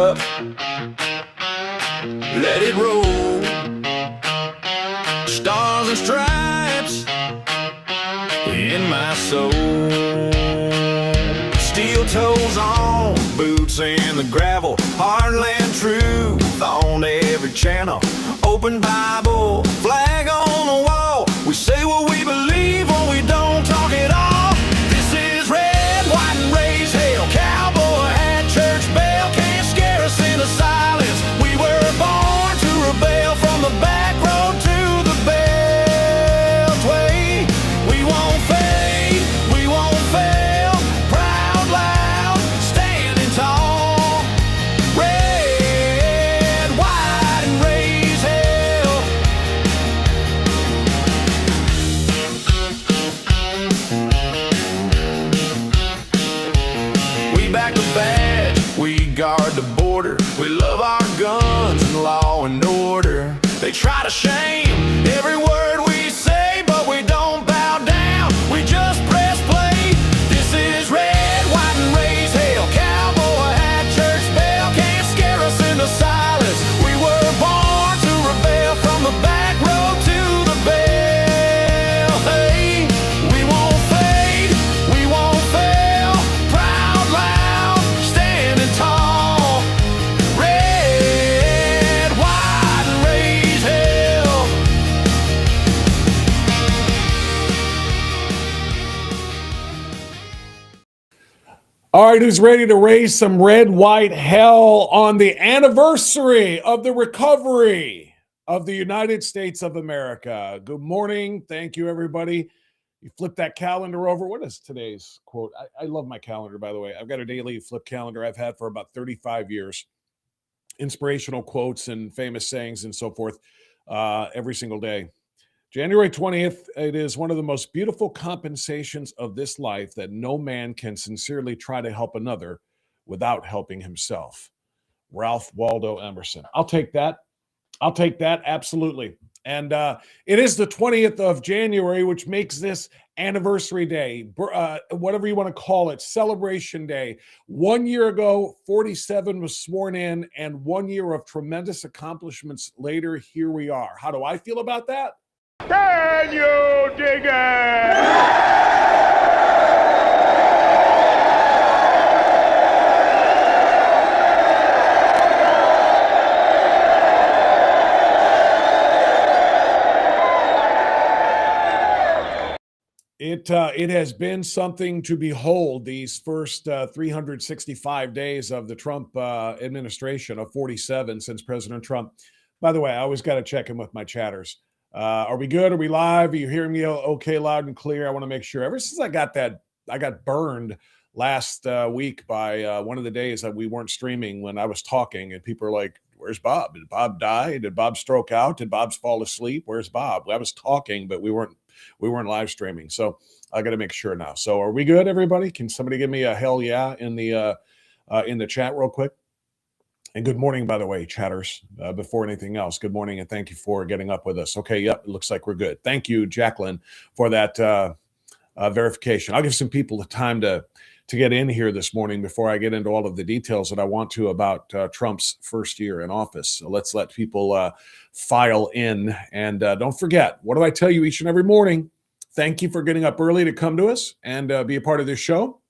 up, let it roll. Stars and stripes in my soul. Steel toes on, boots in the gravel. Heartland truth on every channel. Open Bible, flag on the wall. We say what we believe or we don't talk at all. This is red, white, and raise hell. Cowboy hat, church bell can't scare us into silence. We were born to rebel from the back road to the beltway. We won't fade, we won't fail. Proud, loud, standing tall. Red, white, and raise hell. We back the badge, we guard the border. We love our guns and law and order. They try to shame every word we say, but we don't bow down, we just press play. This is red, white, and raise hell. Cowboy hat, church bell can't scare us into silence. We were born to rebel from the back road to the bell. Hey, we won't fade, we won't fail. Proud, loud, standing tall. Red, white, and raise hell. All right, who's ready to raise some red, white hell on the anniversary of the recovery of the United States of America? Good morning. Thank you, everybody. You flip that calendar over. What is today's quote? I love my calendar, by the way. I've got a daily flip calendar I've had for about 35 years. Inspirational quotes and famous sayings and so forth every single day. January 20th, it is one of the most beautiful compensations of this life that no man can sincerely try to help another without helping himself. Ralph Waldo Emerson. I'll take that. Absolutely. And it is the 20th of January, which makes this anniversary day, whatever you want to call it, celebration day. 1 year ago, 47 was sworn in, and 1 year of tremendous accomplishments later, here we are. How do I feel about that? Can you dig it? It has been something to behold these first 365 days of the Trump administration, of 47 since President Trump. By the way, I always got to check in with my chatters. Are we good? Are we live? Are you hearing me okay, loud and clear? I want to make sure. Ever since I got burned last week by one of the days that we weren't streaming when I was talking, and people are like, "Where's Bob? Did Bob die? Did Bob stroke out? Did Bob fall asleep? Where's Bob?" I was talking, but we weren't live streaming, so I got to make sure now. So, are we good, everybody? Can somebody give me a hell yeah in the chat real quick? And good morning, by the way, chatters. Before anything else, good morning and thank you for getting up with us. Okay, yep, it looks like we're good. Thank you, Jacqueline, for that verification. I'll give some people the time to get in here this morning before I get into all of the details that I want to about Trump's first year in office. So let's let people file in. And don't forget, what do I tell you each and every morning? Thank you for getting up early to come to us and be a part of this show.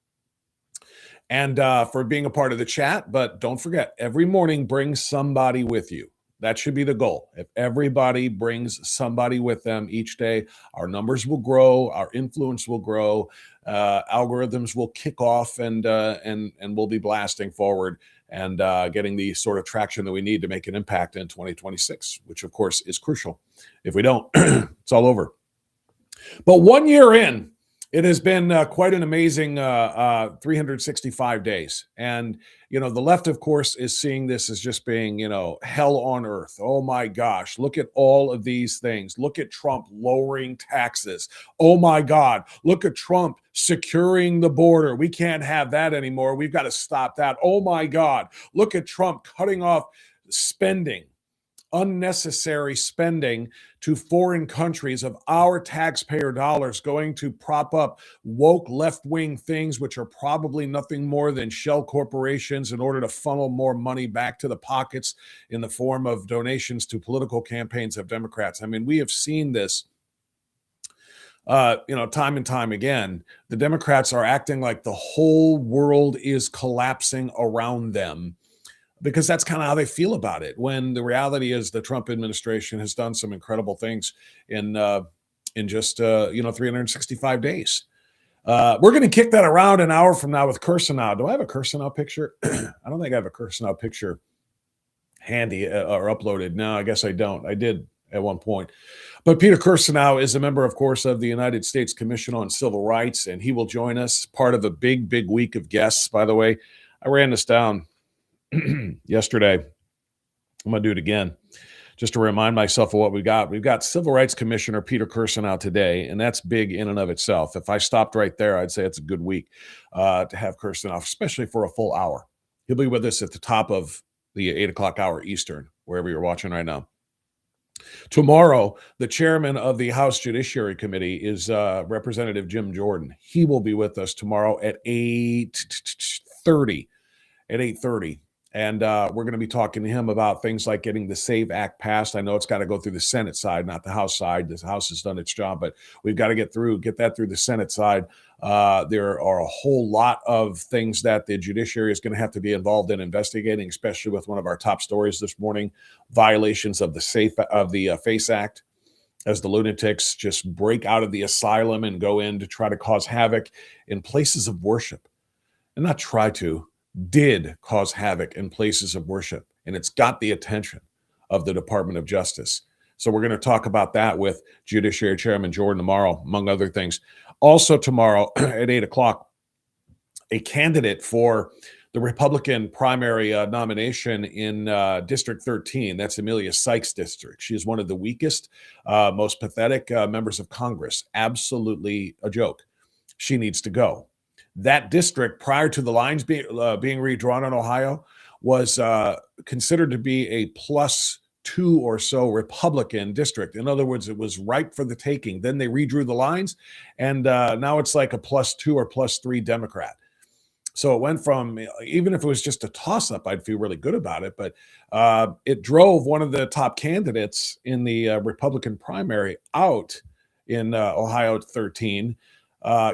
And for being a part of the chat. But don't forget, every morning bring somebody with you. That should be the goal. If everybody brings somebody with them each day, our numbers will grow, our influence will grow, algorithms will kick off, and we'll be blasting forward and getting the sort of traction that we need to make an impact in 2026, which of course is crucial. If we don't, it's all over. But 1 year in, it has been quite an amazing 365 days. And, the left, of course, is seeing this as just being, hell on earth. Oh, my gosh. Look at all of these things. Look at Trump lowering taxes. Oh, my God. Look at Trump securing the border. We can't have that anymore. We've got to stop that. Oh, my God. Look at Trump cutting off spending unnecessary spending to foreign countries of our taxpayer dollars going to prop up woke left-wing things, which are probably nothing more than shell corporations in order to funnel more money back to the pockets in the form of donations to political campaigns of Democrats. I mean, we have seen this time and time again. The Democrats are acting like the whole world is collapsing around them, because that's kind of how they feel about it, when the reality is the Trump administration has done some incredible things in just 365 days. We're going to kick that around an hour from now with Kirsanow. Do I have a Kirsanow picture? I don't think I have a Kirsanow picture handy or uploaded. No, I guess I don't. I did at one point. But Peter Kirsanow is a member, of course, of the United States Commission on Civil Rights, and he will join us, part of a big, big week of guests, by the way. I ran this down yesterday. I'm going to do it again just to remind myself of what we got. We've got Civil Rights Commissioner Peter Kirsanow today, and that's big in and of itself. If I stopped right there, I'd say it's a good week to have Kirsanow, especially for a full hour. He'll be with us at the top of the 8 o'clock hour Eastern, wherever you're watching right now. Tomorrow, the chairman of the House Judiciary Committee is Representative Jim Jordan. He will be with us tomorrow at 8:30. And we're going to be talking to him about things like getting the SAVE Act passed. I know it's got to go through the Senate side, not the House side. The House has done its job, but we've got to get that through the Senate side. There are a whole lot of things that the judiciary is going to have to be involved in investigating, especially with one of our top stories this morning, violations of the FACE Act, as the lunatics just break out of the asylum and go in to try to cause havoc in places of worship. And not try to, did cause havoc in places of worship. And it's got the attention of the Department of Justice. So we're going to talk about that with Judiciary Chairman Jordan tomorrow, among other things. Also tomorrow at 8 o'clock, a candidate for the Republican primary nomination in District 13. That's Amelia Sykes' district. She is one of the weakest, most pathetic members of Congress. Absolutely a joke. She needs to go. That district, prior to the lines being redrawn in Ohio, was considered to be a +2 or so Republican district. In other words, it was ripe for the taking. Then they redrew the lines, and now it's like a +2 or +3 Democrat. So it went from, even if it was just a toss-up, I'd feel really good about it, but it drove one of the top candidates in the Republican primary out in Ohio 13.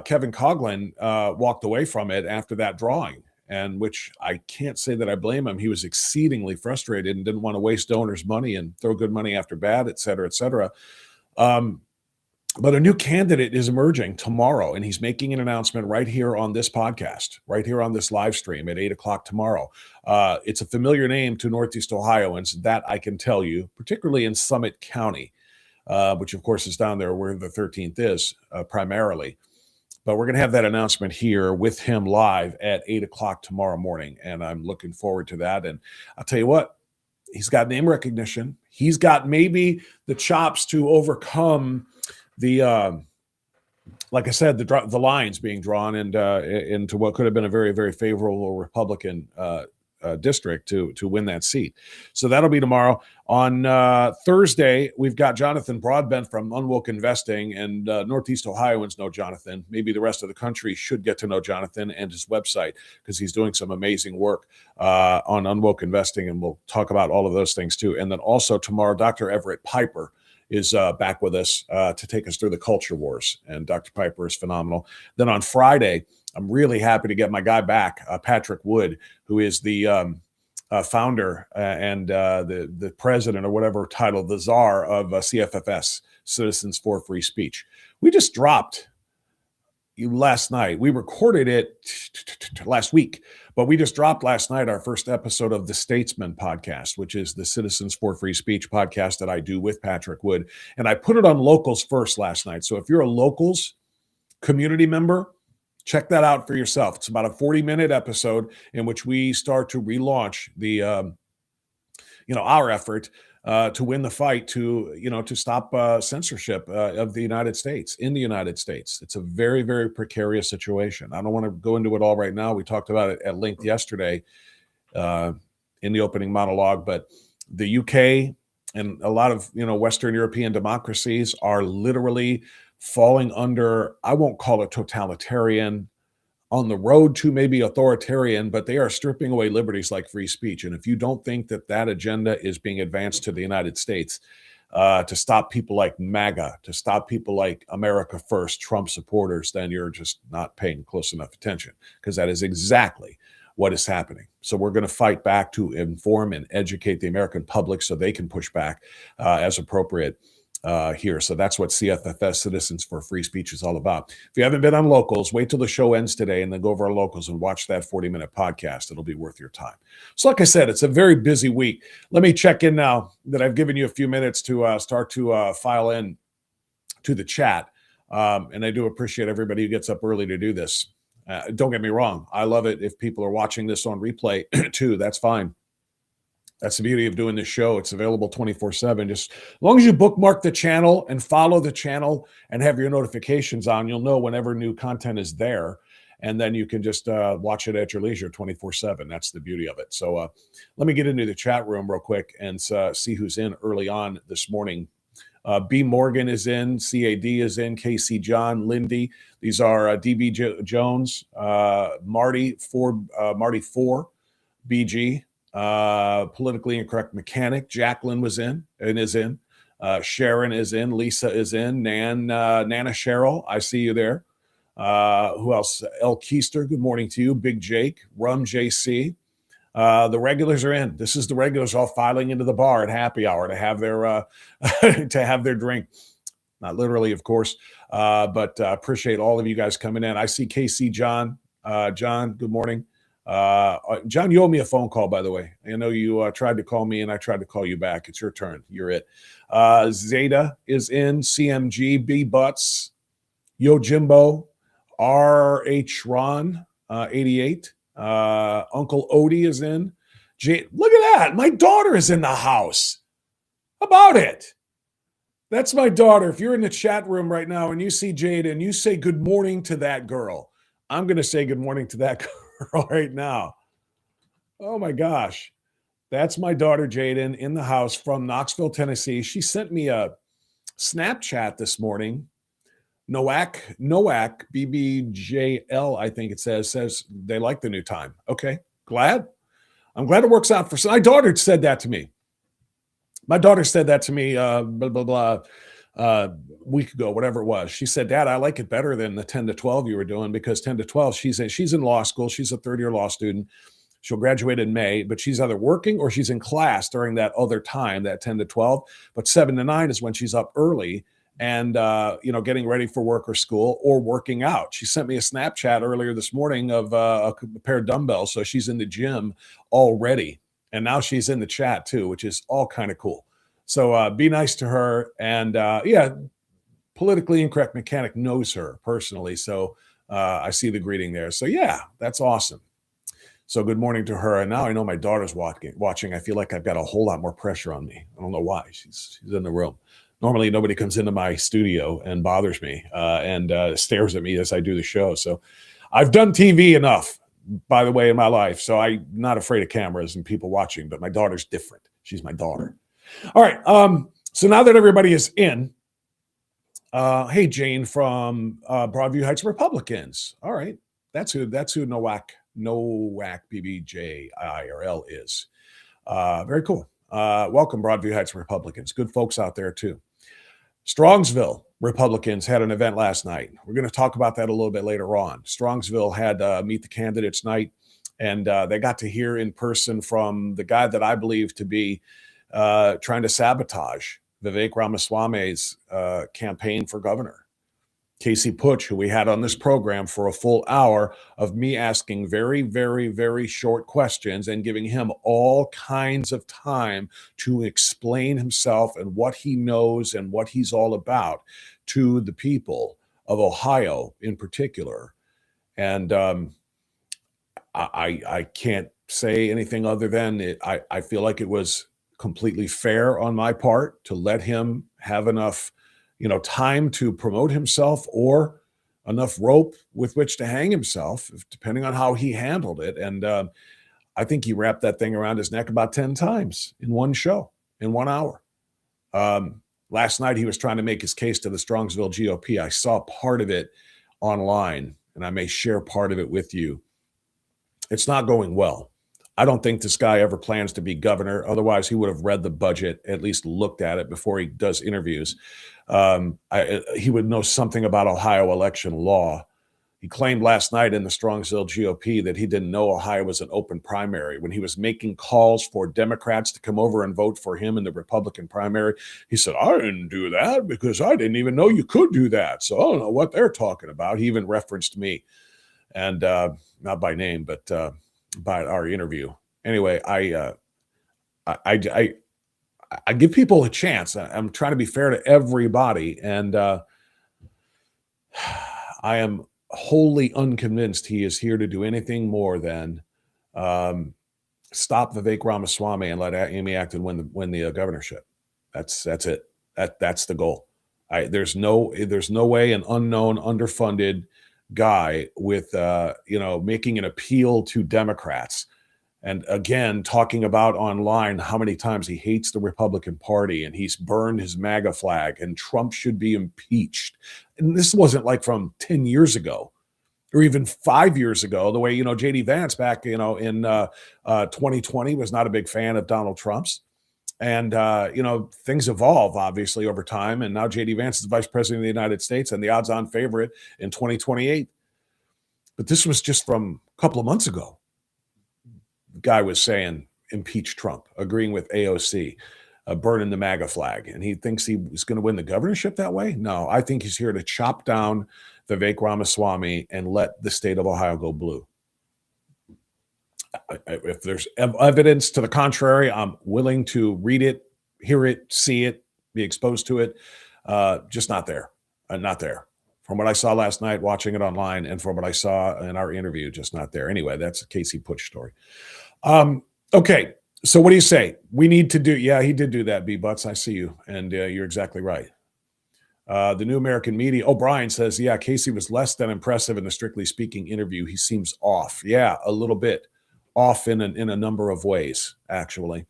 Kevin Coughlin walked away from it after that drawing, and which I can't say that I blame him. He was exceedingly frustrated and didn't want to waste donors' money and throw good money after bad, et cetera, et cetera. But a new candidate is emerging tomorrow, and he's making an announcement right here on this podcast, right here on this live stream at 8 o'clock tomorrow. It's a familiar name to Northeast Ohioans, that I can tell you, particularly in Summit County, which of course is down there where the 13th is primarily. But we're going to have that announcement here with him live at 8 o'clock tomorrow morning, and I'm looking forward to that. And I'll tell you what, he's got name recognition. He's got maybe the chops to overcome the, like I said, the lines being drawn and into what could have been a very, very favorable Republican district to win that seat. So that'll be tomorrow. On Thursday, we've got Jonathan Broadbent from Unwoke Investing, and Northeast Ohioans know Jonathan. Maybe the rest of the country should get to know Jonathan and his website, because he's doing some amazing work on Unwoke Investing, and we'll talk about all of those things too. And then also tomorrow, Dr. Everett Piper is back with us to take us through the culture wars, and Dr. Piper is phenomenal. Then on Friday, I'm really happy to get my guy back, Patrick Wood, who is the founder and the president, or whatever title, the czar of CFFS, Citizens for Free Speech. We just dropped last night. We recorded it last week, but we just dropped last night our first episode of the Statesman podcast, which is the Citizens for Free Speech podcast that I do with Patrick Wood. And I put it on Locals first last night. So if you're a Locals community member, check that out for yourself. It's about a 40-minute episode in which we start to relaunch the, our effort to win the fight to stop censorship of the United States, in the United States. It's a very, very precarious situation. I don't want to go into it all right now. We talked about it at length yesterday in the opening monologue, but the UK And a lot of, Western European democracies are literally falling under, I won't call it totalitarian, on the road to maybe authoritarian, but they are stripping away liberties like free speech. And if you don't think that that agenda is being advanced to the United States, to stop people like MAGA, to stop people like America First, Trump supporters, then you're just not paying close enough attention, because that is exactly what is happening. So we're going to fight back to inform and educate the American public so they can push back as appropriate here. So that's what CFFS, Citizens for Free Speech, is all about. If you haven't been on Locals, wait till the show ends today and then go over our Locals and watch that 40-minute podcast. It'll be worth your time. So like I said, it's a very busy week. Let me check in now that I've given you a few minutes to start to file in to the chat. And I do appreciate everybody who gets up early to do this. Don't get me wrong. I love it if people are watching this on replay too. That's fine. That's the beauty of doing this show. It's available 24/7. Just as long as you bookmark the channel and follow the channel and have your notifications on, you'll know whenever new content is there. And then you can just watch it at your leisure 24/7. That's the beauty of it. So let me get into the chat room real quick and see who's in early on this morning. B. Morgan is in, CAD is in, KC John, Lindy. These are DB Jones, Marty 4, BG, Politically Incorrect Mechanic. Jacqueline was in and is in. Sharon is in. Lisa is in. Nana Cheryl, I see you there. Who else? El Keister, good morning to you. Big Jake, Rum JC. The regulars are in. This is the regulars all filing into the bar at happy hour to have their to have their drink. Not literally, of course, but appreciate all of you guys coming in. I see KC John. John, good morning. John, you owe me a phone call, by the way. I know you tried to call me and I tried to call you back. It's your turn. You're it. Zeta is in. CMG, B Butts, Yo Jimbo, RH Ron, 88. Uncle Odie is in. Look at that. My daughter is in the house. How about it? That's my daughter. If you're in the chat room right now and you see Jade and you say good morning to that girl, I'm going to say good morning to that girl right now. Oh my gosh. That's my daughter, Jaden, in the house from Knoxville, Tennessee. She sent me a Snapchat this morning. Nowak, BBJL, I think it says they like the new time. Okay, I'm glad it works out for some. My daughter said that to me. Week ago, whatever it was. She said, Dad, I like it better than the 10 to 12 you were doing, because 10 to 12, she's in law school. She's a third-year law student. She'll graduate in May, but she's either working or she's in class during that other time, that 10 to 12. But 7 to 9 is when she's up early and getting ready for work or school or working out. She sent me a Snapchat earlier this morning of a pair of dumbbells. So she's in the gym already. And now she's in the chat too, which is all kind of cool. So be nice to her. And Politically Incorrect Mechanic knows her personally. So I see the greeting there. So yeah, that's awesome. So good morning to her. And now I know my daughter's watching. I feel like I've got a whole lot more pressure on me. I don't know why. She's in the room. Normally, nobody comes into my studio and bothers me and stares at me as I do the show. So I've done TV enough, by the way, in my life. So I'm not afraid of cameras and people watching, but my daughter's different. She's my daughter. All right. So now that everybody is in, hey, Jane from Broadview Heights Republicans. All right. That's who Nowak BBJIRL is. Very cool. Welcome, Broadview Heights Republicans. Good folks out there, too. Strongsville Republicans had an event last night. We're going to talk about that a little bit later on. Strongsville had Meet the Candidates night, and they got to hear in person from the guy that I believe to be trying to sabotage Vivek Ramaswamy's campaign for governor. Casey Putsch, who we had on this program for a full hour of me asking very, very, very short questions and giving him all kinds of time to explain himself and what he knows and what he's all about to the people of Ohio in particular. And I can't say anything other than I feel like it was completely fair on my part to let him have enough time to promote himself or enough rope with which to hang himself, depending on how he handled it. And I think he wrapped that thing around his neck about 10 times in one show, in 1 hour. Last night, he was trying to make his case to the Strongsville GOP. I saw part of it online, and I may share part of it with you. It's not going well. I don't think this guy ever plans to be governor. Otherwise, he would have read the budget, at least looked at it before he does interviews. He would know something about Ohio election law. He claimed last night in the Strongsville GOP that he didn't know Ohio was an open primary. When he was making calls for Democrats to come over and vote for him in the Republican primary, he said, I didn't do that because I didn't even know you could do that. So I don't know what they're talking about. He even referenced me, and not by name, but by our interview. Anyway, I give people a chance. I'm trying to be fair to everybody, and I am wholly unconvinced he is here to do anything more than stop Vivek Ramaswamy and let Amy Acton win the governorship. That's it. That's the goal. There's no way an unknown, underfunded guy with making an appeal to Democrats, and again talking about online how many times he hates the Republican Party and he's burned his MAGA flag and Trump should be impeached. And this wasn't like from 10 years ago or even 5 years ago, the way, J.D. Vance back, in 2020 was not a big fan of Donald Trump's. And, things evolve, obviously, over time. And now J.D. Vance is the vice president of the United States and the odds-on favorite in 2028. But this was just from a couple of months ago. The guy was saying, impeach Trump, agreeing with AOC, burning the MAGA flag. And he thinks he was going to win the governorship that way? No, I think he's here to chop down Vivek Ramaswamy and let the state of Ohio go blue. If there's evidence to the contrary, I'm willing to read it, hear it, see it, be exposed to it. Just not there. Not there. From what I saw last night, watching it online, and from what I saw in our interview, just not there. Anyway, that's a Casey Putsch story. Okay, so what do you say? We need to do, yeah, he did do that, B-Butts. I see you, and you're exactly right. The New American Media, O'Brien says, yeah, Casey was less than impressive in the Strictly Speaking interview. He seems off. Yeah, a little bit. Off in a number of ways, actually.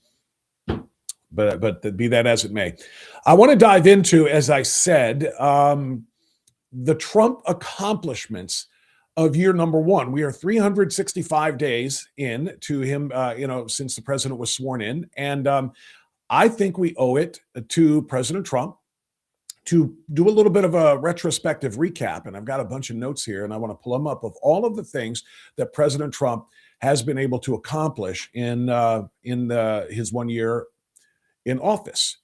But be that as it may. I want to dive into, as I said, the Trump accomplishments of year number one. We are 365 days in to him, since the president was sworn in. And I think we owe it to President Trump to do a little bit of a retrospective recap. And I've got a bunch of notes here, and I want to pull them up, of all of the things that President Trump has been able to accomplish in his 1 year in office.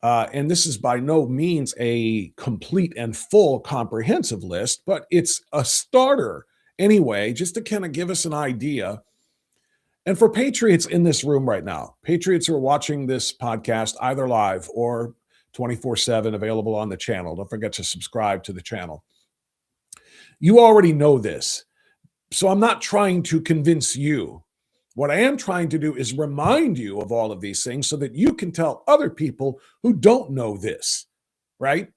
And this is by no means a complete and full comprehensive list, but it's a starter anyway, just to kind of give us an idea. And for patriots in this room right now, patriots who are watching this podcast either live or 24/7 available on the channel, don't forget to subscribe to the channel. You already know this. So I'm not trying to convince you. What I am trying to do is remind you of all of these things so that you can tell other people who don't know this, right?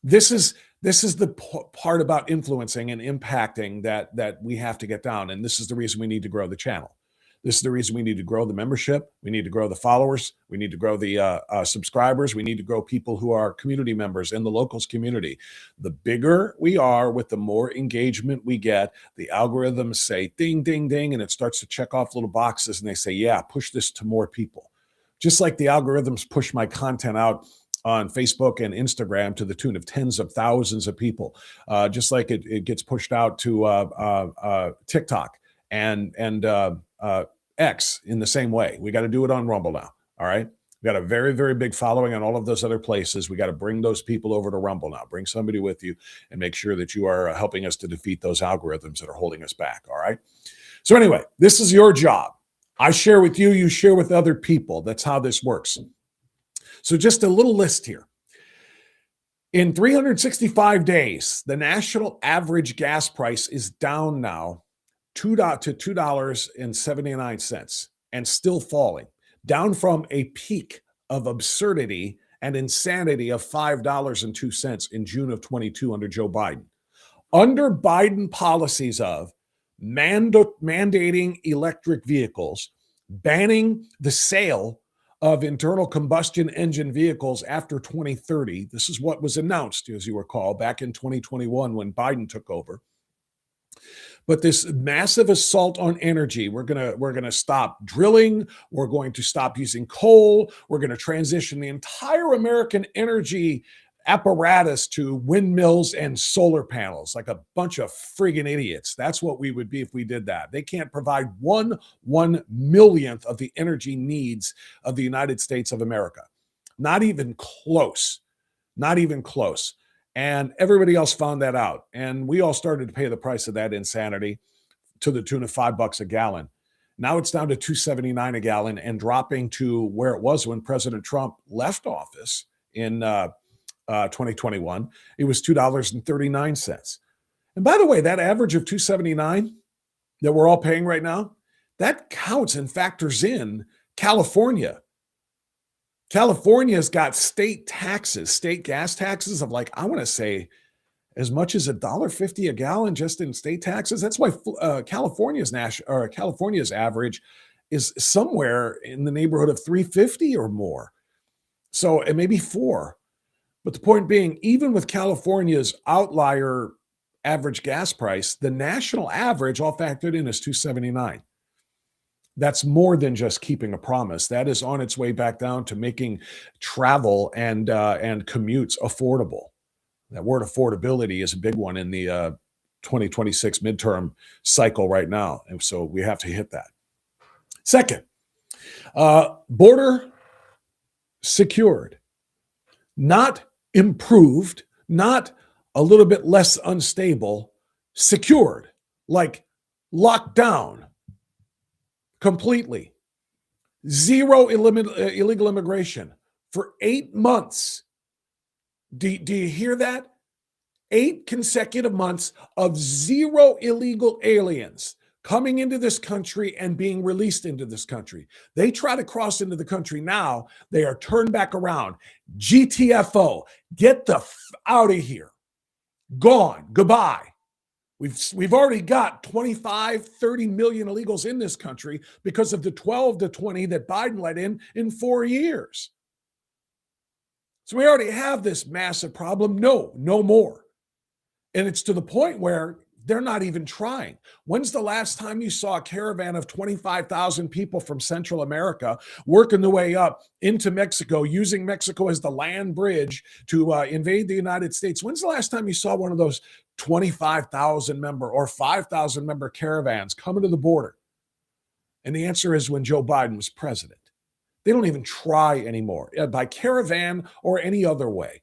This is the part about influencing and impacting that we have to get down. And this is the reason we need to grow the channel. This is the reason we need to grow the membership. We need to grow the followers. We need to grow the subscribers. We need to grow people who are community members in the locals community. The bigger we are, with the more engagement we get, the algorithms say ding, ding, ding, and it starts to check off little boxes, and they say, yeah, push this to more people. Just like the algorithms push my content out on Facebook and Instagram to the tune of tens of thousands of people, just like it gets pushed out to TikTok and X in the same way. We got to do it on Rumble now. All right. We got a very, very big following on all of those other places. We got to bring those people over to Rumble now. Bring somebody with you and make sure that you are helping us to defeat those algorithms that are holding us back. All right. So anyway, this is your job. I share with you, you share with other people. That's how this works. So just a little list here. In 365 days, the national average gas price is down now to $2.79 and still falling, down from a peak of absurdity and insanity of $5.02 in June of 22 under Joe Biden. Under Biden policies of mandating electric vehicles, banning the sale of internal combustion engine vehicles after 2030. This is what was announced, as you recall, back in 2021 when Biden took over. But this massive assault on energy, we're gonna stop drilling, we're going to stop using coal, we're going to transition the entire American energy apparatus to windmills and solar panels, like a bunch of friggin' idiots. That's what we would be if we did that. They can't provide 1/1,000,000th of the energy needs of the United States of America. Not even close. Not even close. And everybody else found that out. And we all started to pay the price of that insanity to the tune of $5 a gallon. Now it's down to $2.79 a gallon and dropping to where it was when President Trump left office in 2021. It was $2.39. And by the way, that average of $2.79 that we're all paying right now, that counts and factors in California. California's got state taxes, state gas taxes of like, I want to say as much as $1.50 a gallon just in state taxes. That's why California's average is somewhere in the neighborhood of $3.50 or more. So it may be $4. But the point being, even with California's outlier average gas price, the national average, all factored in, is $2.79. That's more than just keeping a promise. That is on its way back down to making travel and commutes affordable. That word affordability is a big one in the 2026 midterm cycle right now. And so we have to hit that. Second, border secured, not improved, not a little bit less unstable, secured, like locked down completely. Zero illegal immigration for 8 months. Do you hear that? 8 consecutive months of zero illegal aliens coming into this country and being released into this country. They try to cross into the country now. They are turned back around. GTFO, get the out of here. Gone. Goodbye. We've already got 25, 30 million illegals in this country because of the 12 to 20 that Biden let in 4 years. So we already have this massive problem. No more. And it's to the point where they're not even trying. When's the last time you saw a caravan of 25,000 people from Central America working their way up into Mexico, using Mexico as the land bridge to invade the United States? When's the last time you saw one of those 25,000 member or 5,000 member caravans coming to the border? And the answer is when Joe Biden was president. They don't even try anymore, by caravan or any other way.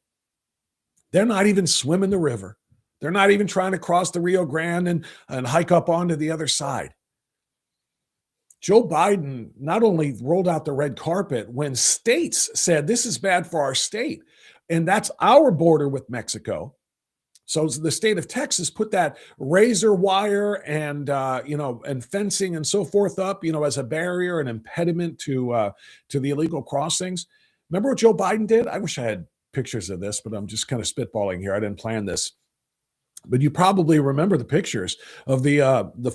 They're not even swimming the river. They're not even trying to cross the Rio Grande and hike up onto the other side. Joe Biden not only rolled out the red carpet when states said this is bad for our state, and that's our border with Mexico. So the state of Texas put that razor wire and fencing and so forth up, as a barrier, an impediment to the illegal crossings. Remember what Joe Biden did? I wish I had pictures of this, but I'm just kind of spitballing here. I didn't plan this. But you probably remember the pictures of the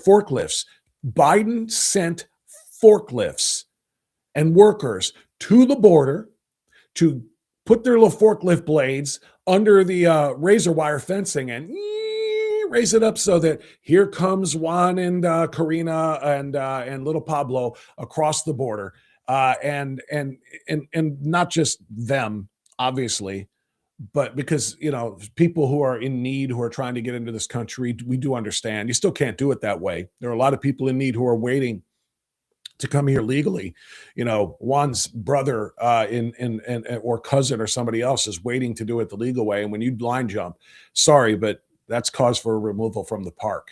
forklifts. Biden sent forklifts and workers to the border to put their little forklift blades under the razor wire fencing and raise it up so that here comes Juan and Karina and little Pablo across the border, and not just them, obviously. But because, people who are in need, who are trying to get into this country, we do understand. You still can't do it that way. There are a lot of people in need who are waiting to come here legally. Juan's brother or cousin or somebody else is waiting to do it the legal way. And when you blind jump, sorry, but that's cause for removal from the park.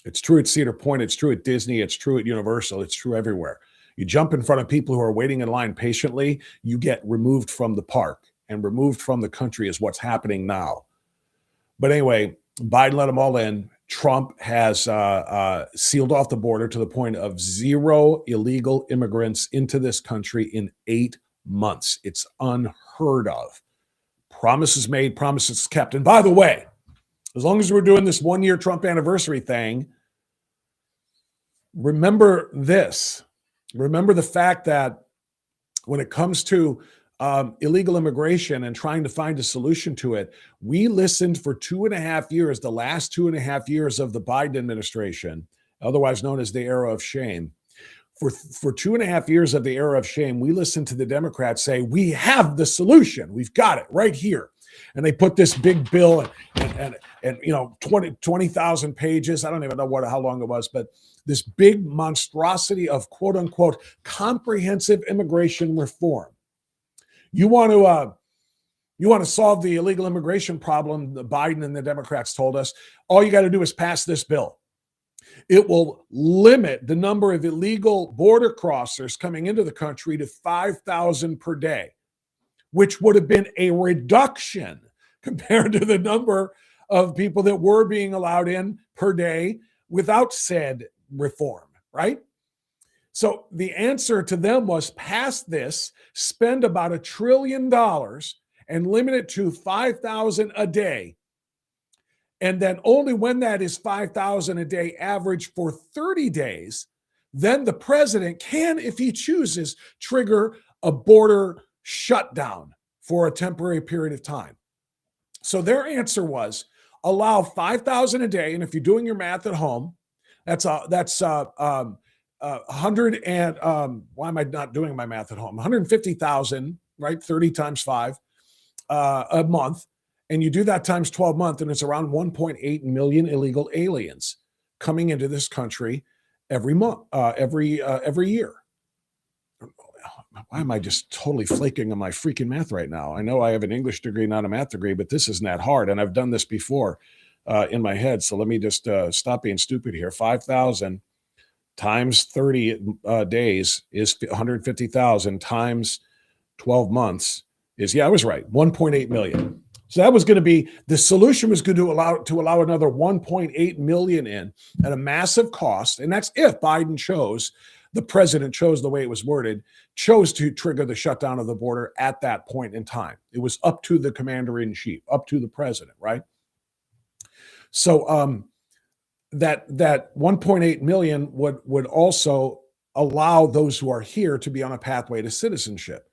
It's true at Cedar Point. It's true at Disney. It's true at Universal. It's true everywhere. You jump in front of people who are waiting in line patiently, you get removed from the park. And removed from the country is what's happening now. But anyway, Biden let them all in. Trump has sealed off the border to the point of zero illegal immigrants into this country in 8 months. It's unheard of. Promises made, promises kept. And by the way, as long as we're doing this 1-year Trump anniversary thing, remember this. Remember the fact that when it comes to illegal immigration and trying to find a solution to it, we listened for 2.5 years, the last 2.5 years of the Biden administration, otherwise known as the era of shame. For 2.5 years of the era of shame, we listened to the Democrats say, we have the solution. We've got it right here. And they put this big bill and 20,000 pages. I don't even know how long it was, but this big monstrosity of quote unquote comprehensive immigration reform. You want to solve the illegal immigration problem, the Biden and the Democrats told us, all you got to do is pass this bill. It will limit the number of illegal border crossers coming into the country to 5,000 per day, which would have been a reduction compared to the number of people that were being allowed in per day without said reform, right? So the answer to them was pass this, spend about $1 trillion and limit it to 5,000 a day. And then only when that is 5,000 a day average for 30 days, then the president can, if he chooses, trigger a border shutdown for a temporary period of time. So their answer was allow 5,000 a day. And if you're doing your math at home, that's 100 and why am I not doing my math at home? 150,000, right? 30 times 5 a month. And you do that times 12 months, and it's around 1.8 million illegal aliens coming into this country every month, every year. Why am I just totally flaking on my freaking math right now? I know I have an English degree, not a math degree, but this isn't that hard. And I've done this before in my head. So let me just stop being stupid here. 5,000 times 30 days is 150,000 times 12 months is, I was right, 1.8 million. So that was going to be, the solution was going to allow another 1.8 million in at a massive cost. And that's if Biden chose, the president chose, the way it was worded, chose to trigger the shutdown of the border at that point in time. It was up to the commander in chief, up to the president, right? So that 1.8 million would also allow those who are here to be on a pathway to citizenship.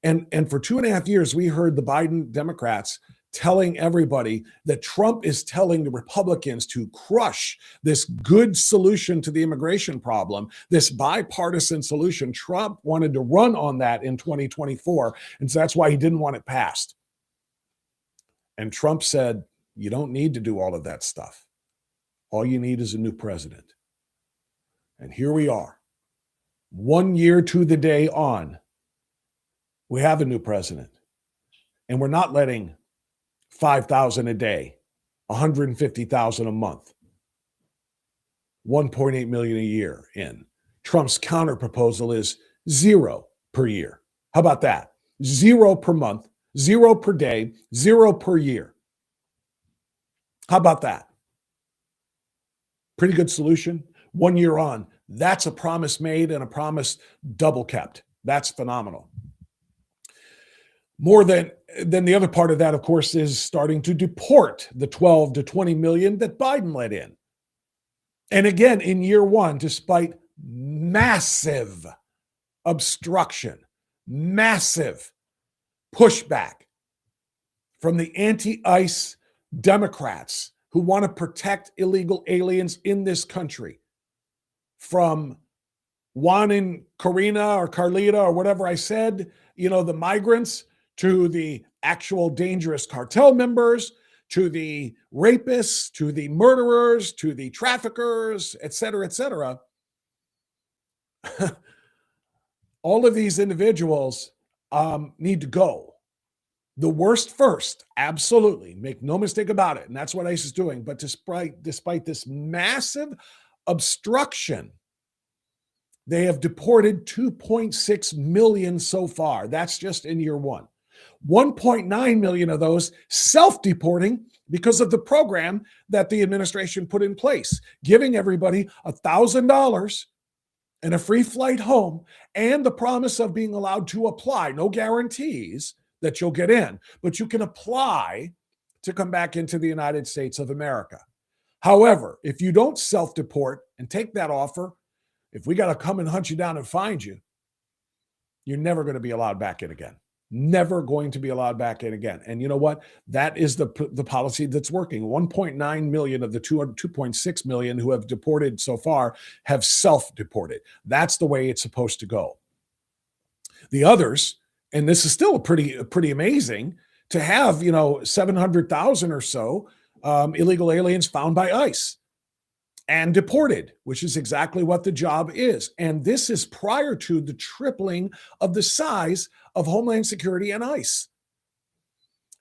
And for 2.5 years, we heard the Biden Democrats telling everybody that Trump is telling the Republicans to crush this good solution to the immigration problem, this bipartisan solution. Trump wanted to run on that in 2024, and so that's why he didn't want it passed. And Trump said, you don't need to do all of that stuff. All you need is a new president. And here we are, 1 year to the day on. We have a new president, and we're not letting 5,000 a day, 150,000 a month, 1.8 million a year in. Trump's counter proposal is 0 per year. How about that? 0 per month, 0 per day, 0 per year. How about that? Pretty good solution. 1 year on, that's a promise made and a promise double kept. That's phenomenal. More than the other part of that, of course, is starting to deport the 12 to 20 million that Biden let in. And again, in year one, despite massive obstruction, massive pushback from the anti-ICE Democrats who want to protect illegal aliens in this country, from Juan and Karina or Carlita or whatever I said, the migrants, to the actual dangerous cartel members, to the rapists, to the murderers, to the traffickers, et cetera, et cetera. All of these individuals need to go. The worst first, absolutely. Make no mistake about it. And that's what ICE is doing. But despite this massive obstruction, they have deported 2.6 million so far. That's just in year one. 1.9 million of those self-deporting because of the program that the administration put in place, giving everybody $1,000 and a free flight home and the promise of being allowed to apply. No guarantees that you'll get in, but you can apply to come back into the United States of America. However, if you don't self-deport and take that offer, if we got to come and hunt you down and find you, You're never going to be allowed back in again. Never going to be allowed back in again. And you know what? That is the policy that's working. 1.9 million of the 2.6 million who have deported so far have self-deported. That's the way it's supposed to go. The others, and this is still pretty amazing, to have 700,000 or so illegal aliens found by ICE and deported, which is exactly what the job is. And this is prior to the tripling of the size of Homeland Security and ICE.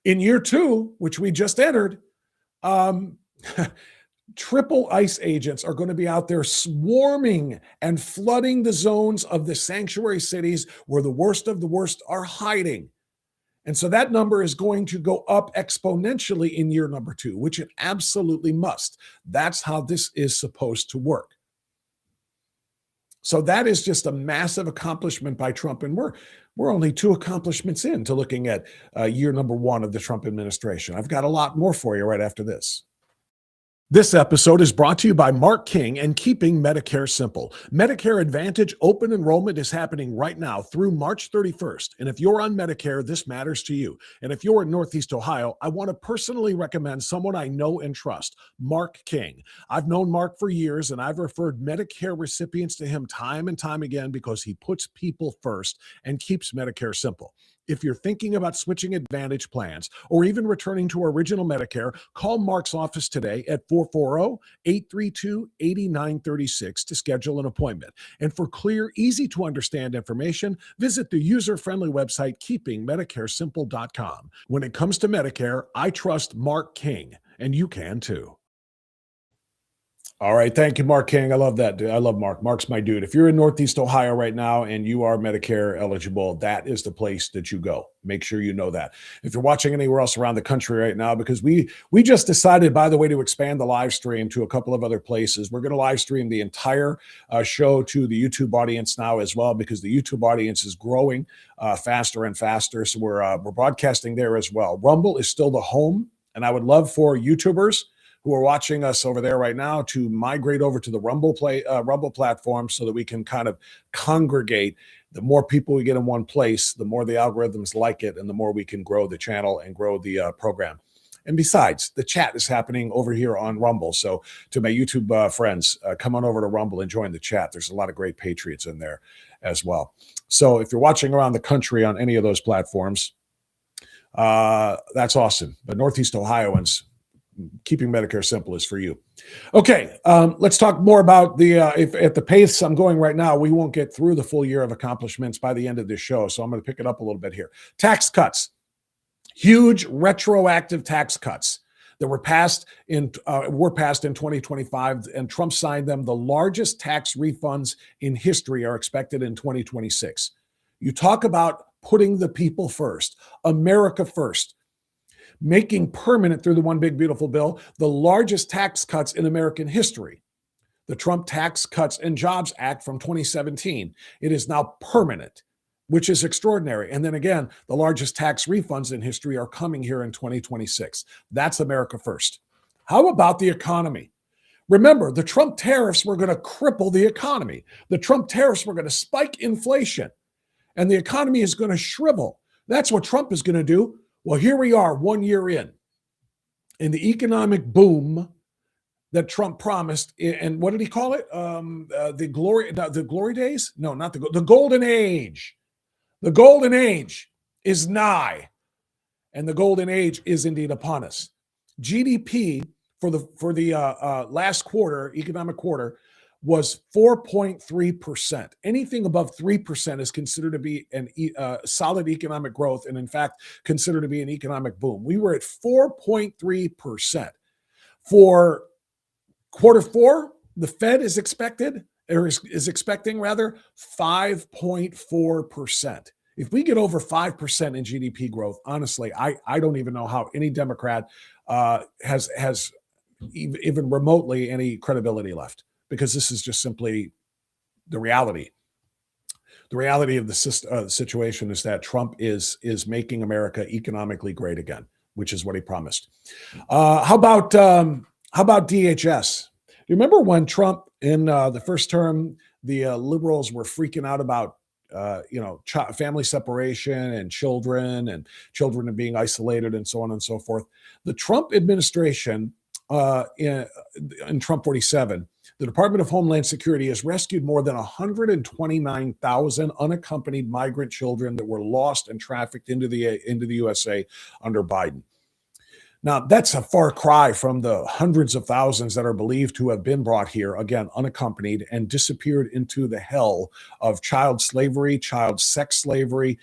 In year 2, which we just entered, triple ICE agents are going to be out there swarming and flooding the zones of the sanctuary cities where the worst of the worst are hiding. And so that number is going to go up exponentially in year number 2, which it absolutely must. That's how this is supposed to work. So that is just a massive accomplishment by Trump. And we're only 2 accomplishments into looking at year number 1 of the Trump administration. I've got a lot more for you right after this. This episode is brought to you by Mark King and Keeping Medicare Simple. Medicare Advantage open enrollment is happening right now through March 31st. And if you're on Medicare, this matters to you. And if you're in Northeast Ohio, I want to personally recommend someone I know and trust, Mark King. I've known Mark for years, and I've referred Medicare recipients to him time and time again because he puts people first and keeps Medicare simple. If you're thinking about switching Advantage plans or even returning to original Medicare, call Mark's office today at 440-832-8936 to schedule an appointment. And for clear, easy-to-understand information, visit the user-friendly website keepingmedicaresimple.com. When it comes to Medicare, I trust Mark King, and you can too. All right. Thank you, Mark King. I love that, dude. I love Mark. Mark's my dude. If you're in Northeast Ohio right now and you are Medicare eligible, that is the place that you go. Make sure you know that. If you're watching anywhere else around the country right now, because we just decided, by the way, to expand the live stream to a couple of other places. We're going to live stream the entire show to the YouTube audience now as well, because the YouTube audience is growing faster and faster. So we're broadcasting there as well. Rumble is still the home, and I would love for YouTubers who are watching us over there right now to migrate over to the Rumble platform so that we can kind of congregate. The more people we get in one place, the more the algorithms like it, and the more we can grow the channel and grow the program. And besides, the chat is happening over here on Rumble. So to my YouTube friends, come on over to Rumble and join the chat. There's a lot of great patriots in there as well. So if you're watching around the country on any of those platforms, that's awesome. But Northeast Ohioans, Keeping Medicare Simple is for you. Okay, let's talk more about if at the pace I'm going right now, we won't get through the full year of accomplishments by the end of this show. So I'm going to pick it up a little bit here. Tax cuts, huge retroactive tax cuts that were passed in 2025, and Trump signed them. The largest tax refunds in history are expected in 2026. You talk about putting the people first, America first. Making permanent through the One Big Beautiful Bill the largest tax cuts in American history. The Trump Tax Cuts and Jobs Act from 2017. It is now permanent, which is extraordinary. And then again, the largest tax refunds in history are coming here in 2026. That's America first. How about the economy? Remember, the Trump tariffs were going to cripple the economy. The Trump tariffs were going to spike inflation, and the economy is going to shrivel. That's what Trump is going to do. Well, here we are 1 year in the economic boom that Trump promised. And what did he call it? The glory days? No, not the golden age. The golden age is nigh, and the golden age is indeed upon us. GDP for the last quarter, economic quarter, was 4.3%. Anything above 3% is considered to be a solid economic growth, and in fact, considered to be an economic boom. We were at 4.3%. For quarter four, the Fed is expecting 5.4%. If we get over 5% in GDP growth, honestly, I don't even know how any Democrat has even remotely any credibility left. Because this is just simply the reality. The reality of the situation is that Trump is making America economically great again, which is what he promised. How about DHS? Do you remember when Trump in the first term, the liberals were freaking out about family separation and children are being isolated and so on and so forth. The Trump administration, in Trump 47, the Department of Homeland Security has rescued more than 129,000 unaccompanied migrant children that were lost and trafficked into the USA under Biden. Now, that's a far cry from the hundreds of thousands that are believed to have been brought here, again, unaccompanied, and disappeared into the hell of child slavery, child sex slavery,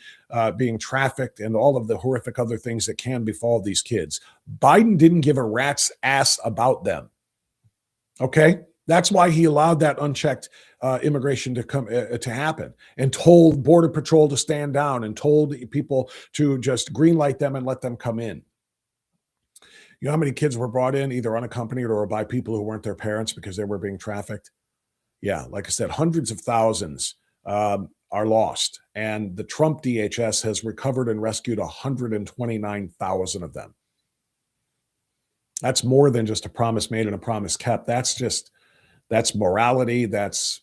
being trafficked, and all of the horrific other things that can befall these kids. Biden didn't give a rat's ass about them. Okay? That's why he allowed that unchecked immigration to happen, and told Border Patrol to stand down, and told people to just green light them and let them come in. You know how many kids were brought in either unaccompanied or by people who weren't their parents because they were being trafficked? Yeah, like I said, hundreds of thousands are lost. And the Trump DHS has recovered and rescued 129,000 of them. That's more than just a promise made and a promise kept. That's morality. That's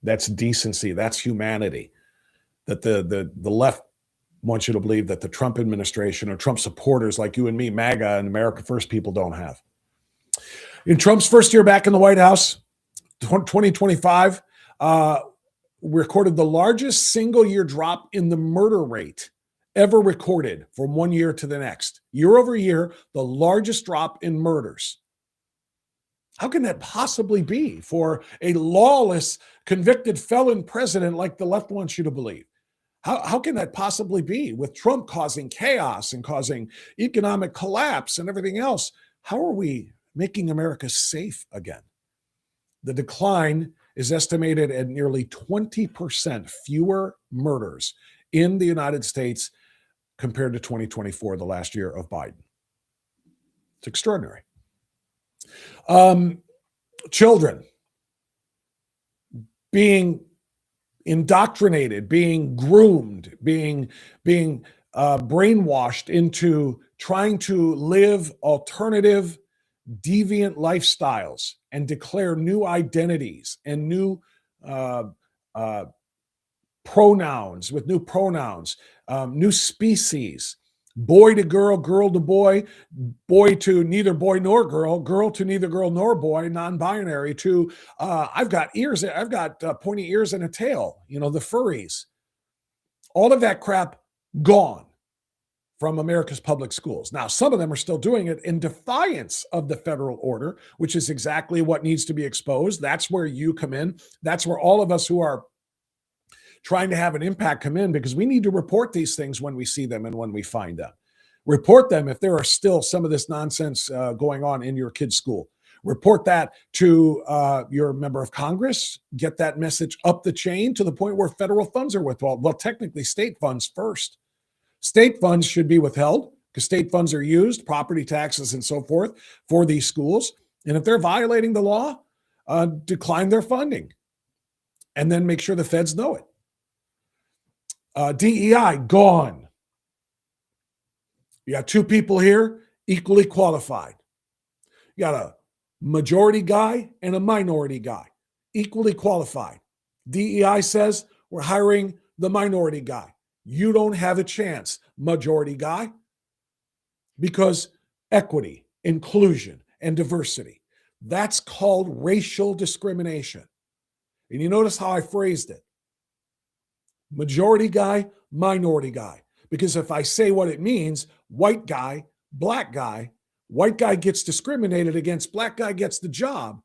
decency. That's humanity. That the left wants you to believe that the Trump administration or Trump supporters like you and me, MAGA and America First people, don't have. In Trump's first year back in the White House, 2025, recorded the largest single-year drop in the murder rate ever recorded from one year to the next. Year over year, the largest drop in murders. How can that possibly be for a lawless, convicted felon president like the left wants you to believe? How can that possibly be with Trump causing chaos and causing economic collapse and everything else? How are we making America safe again? The decline is estimated at nearly 20% fewer murders in the United States compared to 2024, the last year of Biden. It's extraordinary. Children being indoctrinated, being groomed, being brainwashed into trying to live alternative, deviant lifestyles and declare new identities and new pronouns, new species, boy to girl, girl to boy, boy to neither boy nor girl, girl to neither girl nor boy, non-binary, to I've got ears, I've got pointy ears and a tail, the furries. All of that crap gone from America's public schools. Now, some of them are still doing it in defiance of the federal order, which is exactly what needs to be exposed. That's where you come in. That's where all of us who are trying to have an impact come in, because we need to report these things when we see them and when we find them. Report them if there are still some of this nonsense going on in your kid's school. Report that to your member of Congress. Get that message up the chain to the point where federal funds are withheld. Well, technically state funds first. State funds should be withheld because state funds are used, property taxes and so forth, for these schools. And if they're violating the law, decline their funding and then make sure the feds know it. DEI, gone. You got two people here, equally qualified. You got a majority guy and a minority guy, equally qualified. DEI says we're hiring the minority guy. You don't have a chance, majority guy, because equity, inclusion, and diversity. That's called racial discrimination. And you notice how I phrased it. Majority guy, minority guy. Because if I say what it means, white guy, black guy, white guy gets discriminated against, black guy gets the job,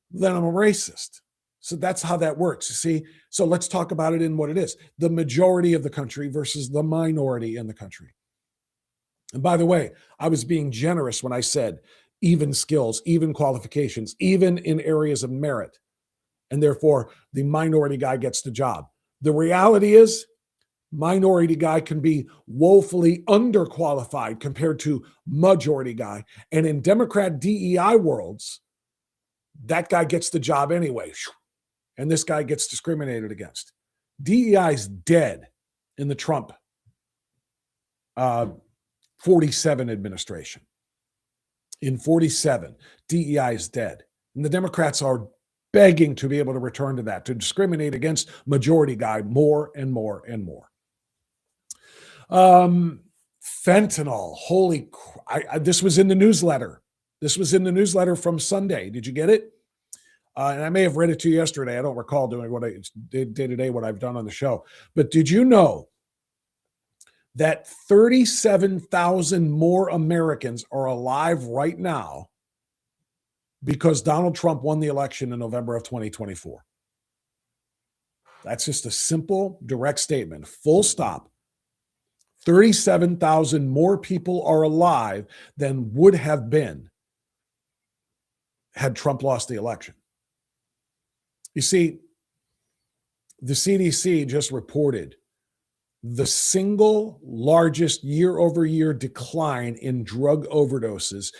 then I'm a racist. So that's how that works, you see? So let's talk about it in what it is. The majority of the country versus the minority in the country. And by the way, I was being generous when I said even skills, even qualifications, even in areas of merit. And therefore, the minority guy gets the job. The reality is, minority guy can be woefully underqualified compared to majority guy. And in Democrat DEI worlds, that guy gets the job anyway. And this guy gets discriminated against. DEI is dead in the Trump 47 administration. In 47, DEI is dead. And the Democrats are begging to be able to return to that, to discriminate against majority guy more and more and more. Fentanyl, this was in the newsletter. This was in the newsletter from Sunday. Did you get it? And I may have read it to you yesterday. I don't recall doing what I did day to day, what I've done on the show. But did you know that 37,000 more Americans are alive right now because Donald Trump won the election in November of 2024? That's just a simple, direct statement. Full stop. 37,000 more people are alive than would have been had Trump lost the election. You see, the CDC just reported the single largest year-over-year decline in drug overdoses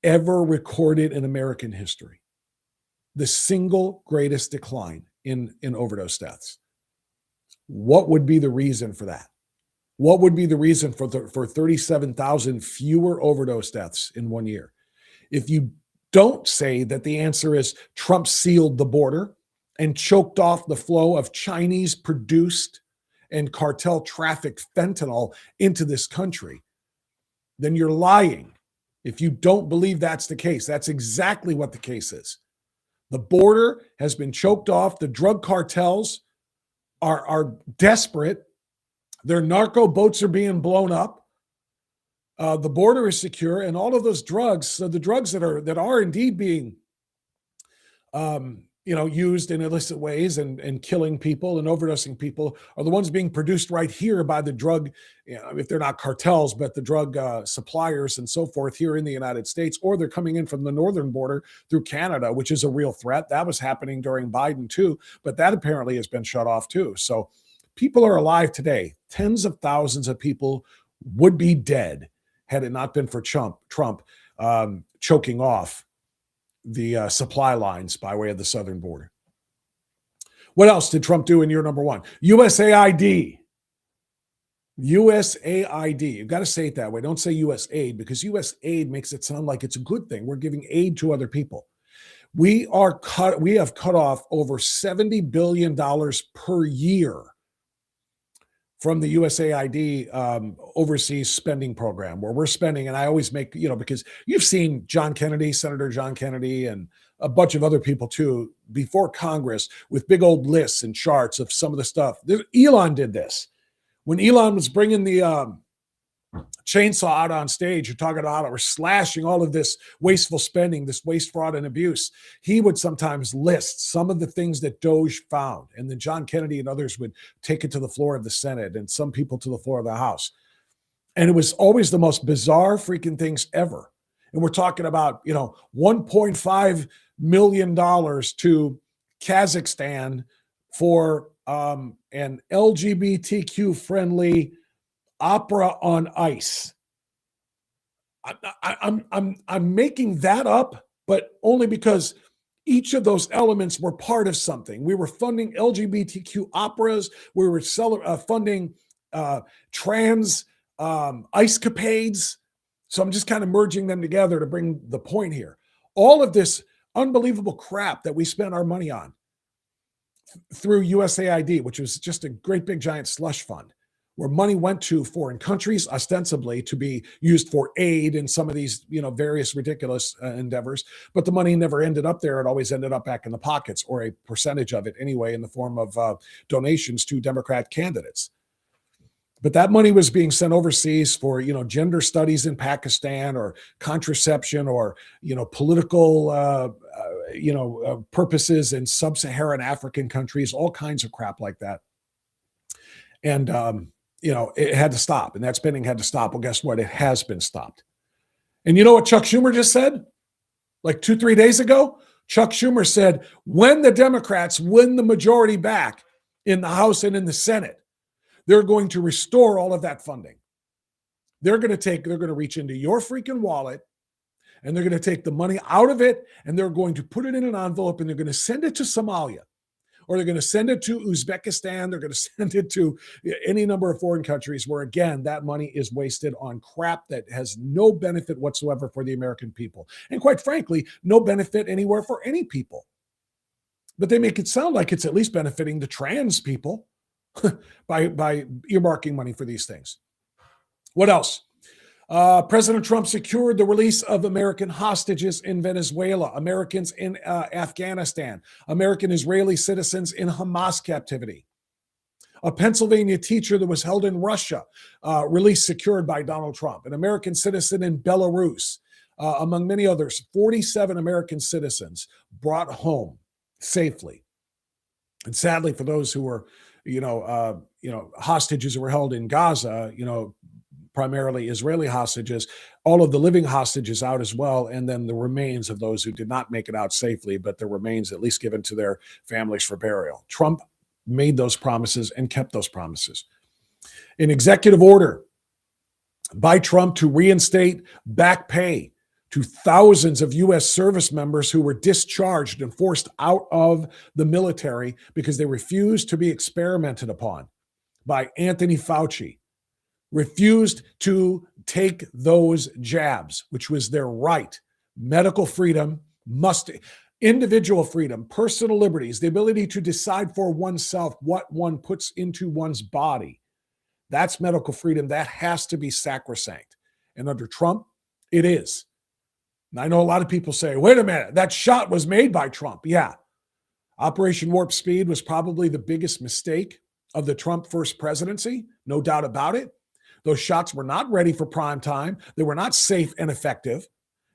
ever recorded in American history. The single greatest decline in overdose deaths. What would be the reason for that? What would be the reason for 37,000 fewer overdose deaths in 1 year? If you don't say that the answer is Trump sealed the border and choked off the flow of Chinese-produced and cartel-trafficked fentanyl into this country, then you're lying. If you don't believe that's the case, that's exactly what the case is. The border has been choked off. The drug cartels are desperate. Their narco boats are being blown up. The border is secure, and all of those drugs, so the drugs that are indeed being used in illicit ways and killing people and overdosing people are the ones being produced right here by the drug, if they're not cartels, but the drug suppliers and so forth here in the United States, or they're coming in from the northern border through Canada, which is a real threat. That was happening during Biden too, but that apparently has been shut off too. So people are alive today. Tens of thousands of people would be dead had it not been for Trump choking off the supply lines by way of the southern border. What else did Trump do in year number one? USAID. USAID. You've got to say it that way. Don't say USAID, because USAID makes it sound like it's a good thing. We're giving aid to other people. We have cut off over $70 billion per year from the USAID overseas spending program, where we're spending, and I always make, because you've seen John Kennedy, Senator John Kennedy, and a bunch of other people too, before Congress with big old lists and charts of some of the stuff. Elon did this. When Elon was bringing the chainsaw out on stage, you're talking about how we're slashing all of this wasteful spending, this waste, fraud, and abuse. He would sometimes list some of the things that Doge found. And then John Kennedy and others would take it to the floor of the Senate, and some people to the floor of the House. And it was always the most bizarre freaking things ever. And we're talking about, $1.5 million to Kazakhstan for an LGBTQ friendly opera on ice. I'm making that up, but only because each of those elements were part of something. We were funding LGBTQ operas. We were funding trans ice capades. So I'm just kind of merging them together to bring the point here. All of this unbelievable crap that we spent our money on through USAID, which was just a great big giant slush fund, where money went to foreign countries, ostensibly to be used for aid in some of these, various ridiculous endeavors. But the money never ended up there. It always ended up back in the pockets, or a percentage of it anyway, in the form of donations to Democrat candidates. But that money was being sent overseas for, gender studies in Pakistan, or contraception, or, political, purposes in sub-Saharan African countries, all kinds of crap like that. And, it had to stop, and that spending had to stop. Well, guess what? It has been stopped. And you know what Chuck Schumer just said? Like 2-3 days ago, Chuck Schumer said, when the Democrats win the majority back in the House and in the Senate, they're going to restore all of that funding. They're going to reach into your freaking wallet, and they're going to take the money out of it, and they're going to put it in an envelope, and they're going to send it to Somalia, or they're going to send it to Uzbekistan. They're going to send it to any number of foreign countries where, again, that money is wasted on crap that has no benefit whatsoever for the American people. And quite frankly, no benefit anywhere for any people. but they make it sound like it's at least benefiting the trans people by earmarking money for these things. What else? President Trump secured the release of American hostages in Venezuela, Americans in Afghanistan, American Israeli citizens in Hamas captivity. A Pennsylvania teacher that was held in Russia, release secured by Donald Trump. An American citizen in Belarus, among many others. 47 American citizens brought home safely. And sadly, for those who were, hostages who were held in Gaza, primarily Israeli hostages, all of the living hostages out as well, and then the remains of those who did not make it out safely, but the remains at least given to their families for burial. Trump made those promises and kept those promises. An executive order by Trump to reinstate back pay to thousands of U.S. service members who were discharged and forced out of the military because they refused to be experimented upon by Anthony Fauci. Refused to take those jabs, which was their right. Medical freedom, individual freedom, personal liberties, the ability to decide for oneself what one puts into one's body. That's medical freedom. That has to be sacrosanct. And under Trump, it is. And I know a lot of people say, wait a minute, that shot was made by Trump. Yeah. Operation Warp Speed was probably the biggest mistake of the Trump first presidency. No doubt about it. Those shots were not ready for prime time. They were not safe and effective.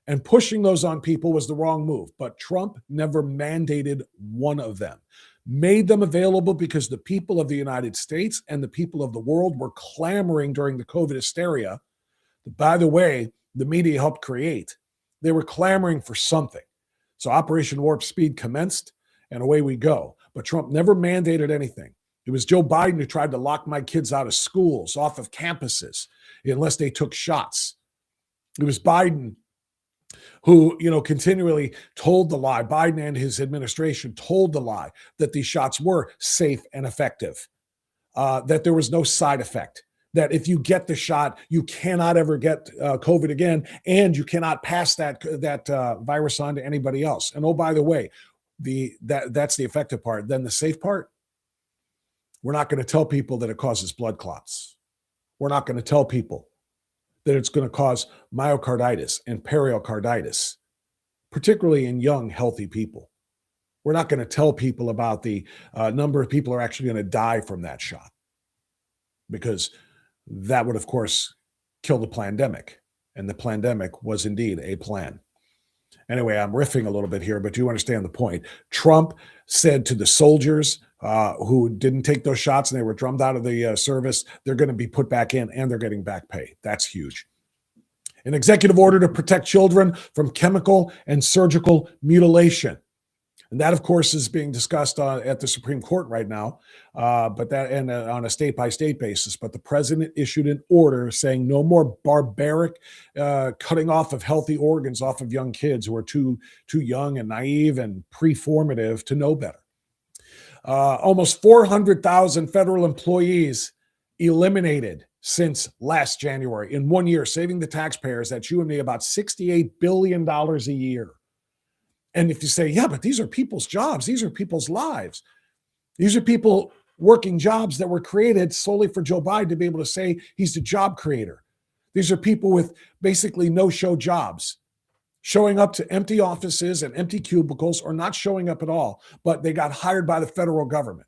And pushing those on people was the wrong move. But Trump never mandated one of them. Made them available because the people of the United States and the people of the world were clamoring during the COVID hysteria. By the way, the media helped create. They were clamoring for something. So Operation Warp Speed commenced, and away we go. But Trump never mandated anything. It was Joe Biden who tried to lock my kids out of schools, off of campuses, unless they took shots. It was Biden who, continually told the lie. Biden and his administration told the lie that these shots were safe and effective, that there was no side effect, that if you get the shot, you cannot ever get COVID again, and you cannot pass that virus on to anybody else. And oh, by the way, that's the effective part. Then the safe part, we're not going to tell people that it causes blood clots. We're not going to tell people that it's going to cause myocarditis and pericarditis, particularly in young, healthy people. We're not going to tell people about the number of people who are actually going to die from that shot, because that would, of course, kill the pandemic. And the pandemic was indeed a plan. Anyway, I'm riffing a little bit here, but you understand the point. Trump said to the soldiers who didn't take those shots and they were drummed out of the service, they're going to be put back in and they're getting back pay. That's huge. An executive order to protect children from chemical and surgical mutilation. And that, of course, is being discussed at the Supreme Court right now, but that and on a state-by-state basis. But the president issued an order saying no more barbaric cutting off of healthy organs off of young kids who are too young and naive and pre-formative to know better. Almost 400,000 federal employees eliminated since last January in 1 year, saving the taxpayers, that's you and me, about $68 billion a year. And if you say, yeah, but these are people's jobs, these are people's lives. These are people working jobs that were created solely for Joe Biden to be able to say he's the job creator. These are people with basically no-show jobs, showing up to empty offices and empty cubicles or not showing up at all, but they got hired by the federal government.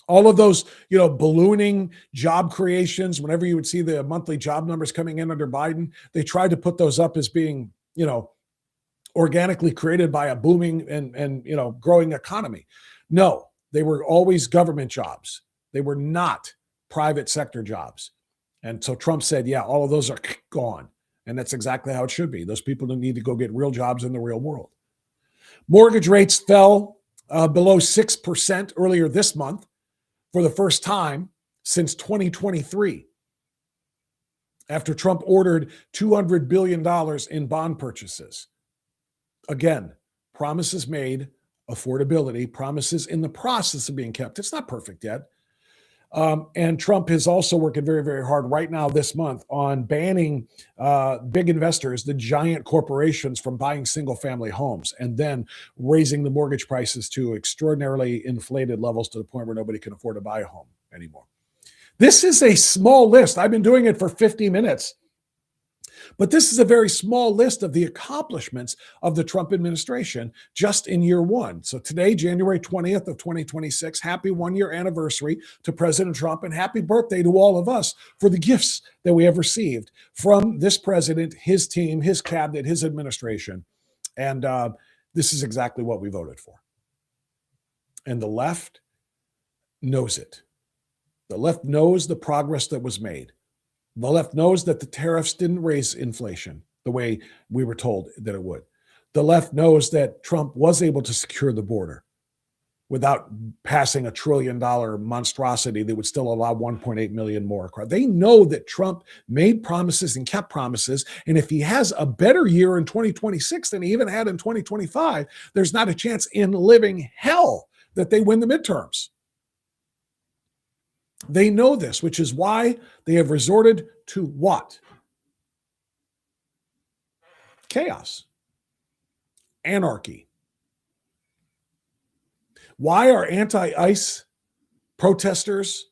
All of those, ballooning job creations, whenever you would see the monthly job numbers coming in under Biden, they tried to put those up as being, organically created by a booming and growing economy. No, they were always government jobs. They were not private sector jobs. And so Trump said, yeah, all of those are gone. And that's exactly how it should be. Those people don't need to go get real jobs in the real world. Mortgage rates fell below 6% earlier this month for the first time since 2023, after Trump ordered $200 billion in bond purchases. Again, promises made, affordability, promises in the process of being kept. It's not perfect yet. And Trump is also working very, very hard right now this month on banning big investors, the giant corporations, from buying single family homes and then raising the mortgage prices to extraordinarily inflated levels to the point where nobody can afford to buy a home anymore. This is a small list. I've been doing it for 50 minutes. But this is a very small list of the accomplishments of the Trump administration just in year one. So today, January 20th of 2026, happy one-year anniversary to President Trump, and happy birthday to all of us for the gifts that we have received from this president, his team, his cabinet, his administration. And this is exactly what we voted for. And the left knows it. The left knows the progress that was made. The left knows that the tariffs didn't raise inflation the way we were told that it would. The left knows that Trump was able to secure the border without passing $1 trillion monstrosity that would still allow 1.8 million more across. They know that Trump made promises and kept promises. And if he has a better year in 2026 than he even had in 2025, there's not a chance in living hell that they win the midterms. They know this, which is why they have resorted to what? Chaos. Anarchy. Why are anti-ICE protesters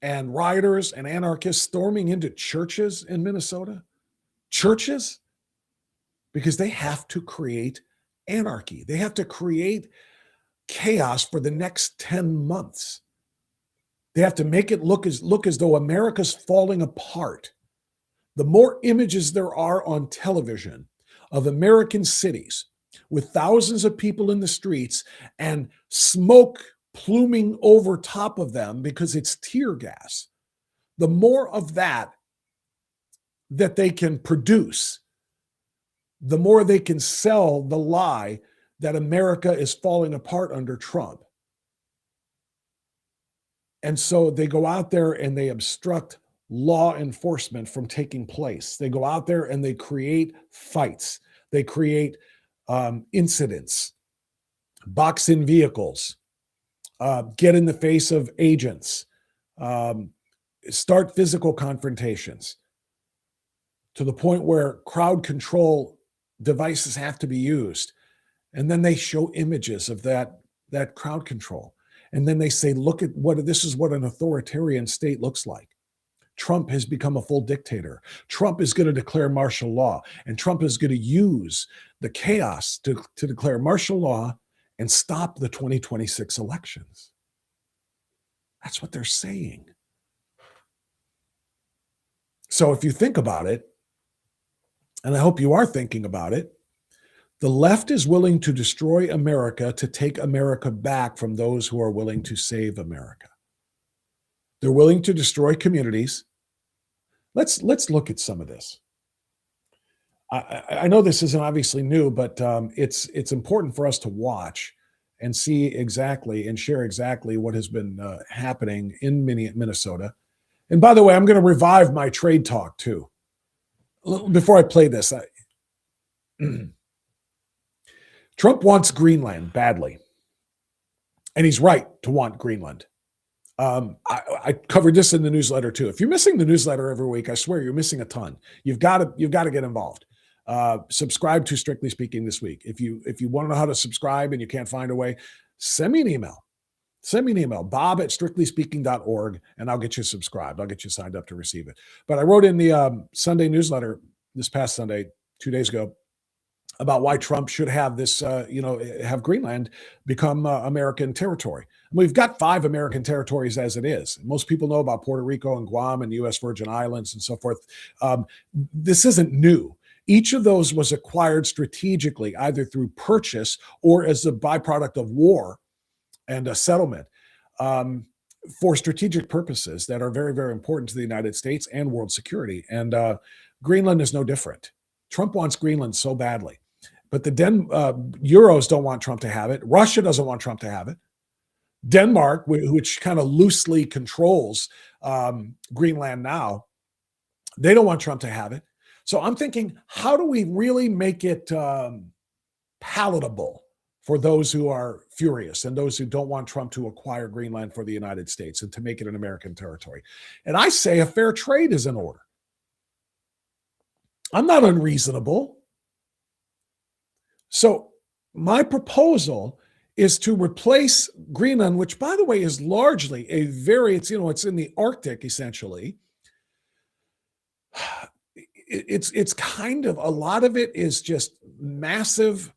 and rioters and anarchists storming into churches in Minnesota? Churches? Because they have to create anarchy. They have to create chaos for the next 10 months. They have to make it look as though America's falling apart. The more images there are on television of American cities with thousands of people in the streets and smoke pluming over top of them because it's tear gas, the more of that they can produce, the more they can sell the lie that America is falling apart under Trump. And so they go out there and they obstruct law enforcement from taking place. They go out there and they create fights. They create incidents, box in vehicles, get in the face of agents, start physical confrontations to the point where crowd control devices have to be used. And then they show images of that crowd control. And then they say, look at this is what an authoritarian state looks like. Trump has become a full dictator. Trump is going to declare martial law, and Trump is going to use the chaos to declare martial law and stop the 2026 elections. That's what they're saying. So if you think about it, and I hope you are thinking about it, the left is willing to destroy America to take America back from those who are willing to save America. They're willing to destroy communities. Let's look at some of this. I know this isn't obviously new, but it's important for us to watch and see exactly and share exactly what has been happening in Minnesota. And by the way, I'm going to revive my trade talk too. Before I play this, Trump wants Greenland badly, and he's right to want Greenland. I covered this in the newsletter too. If you're missing the newsletter every week, I swear you're missing a ton. You've got to get involved. Subscribe to Strictly Speaking this week. If you want to know how to subscribe and you can't find a way, send me an email. Send me an email, bob@strictlyspeaking.org, and I'll get you subscribed. I'll get you signed up to receive it. But I wrote in the Sunday newsletter this past Sunday, 2 days ago, about why Trump should have this, have Greenland become American territory. We've got 5 American territories as it is. Most people know about Puerto Rico and Guam and U.S. Virgin Islands and so forth. This isn't new. Each of those was acquired strategically, either through purchase or as a byproduct of war and a settlement for strategic purposes that are very, very important to the United States and world security. And Greenland is no different. Trump wants Greenland so badly. But the Euros don't want Trump to have it. Russia doesn't want Trump to have it. Denmark, which kind of loosely controls Greenland now, they don't want Trump to have it. So I'm thinking, how do we really make it palatable for those who are furious and those who don't want Trump to acquire Greenland for the United States and to make it an American territory. And I say a fair trade is in order. I'm not unreasonable. So my proposal is to replace Greenland, which, by the way, is largely it's in the Arctic, essentially. It's kind of, a lot of it is just massive,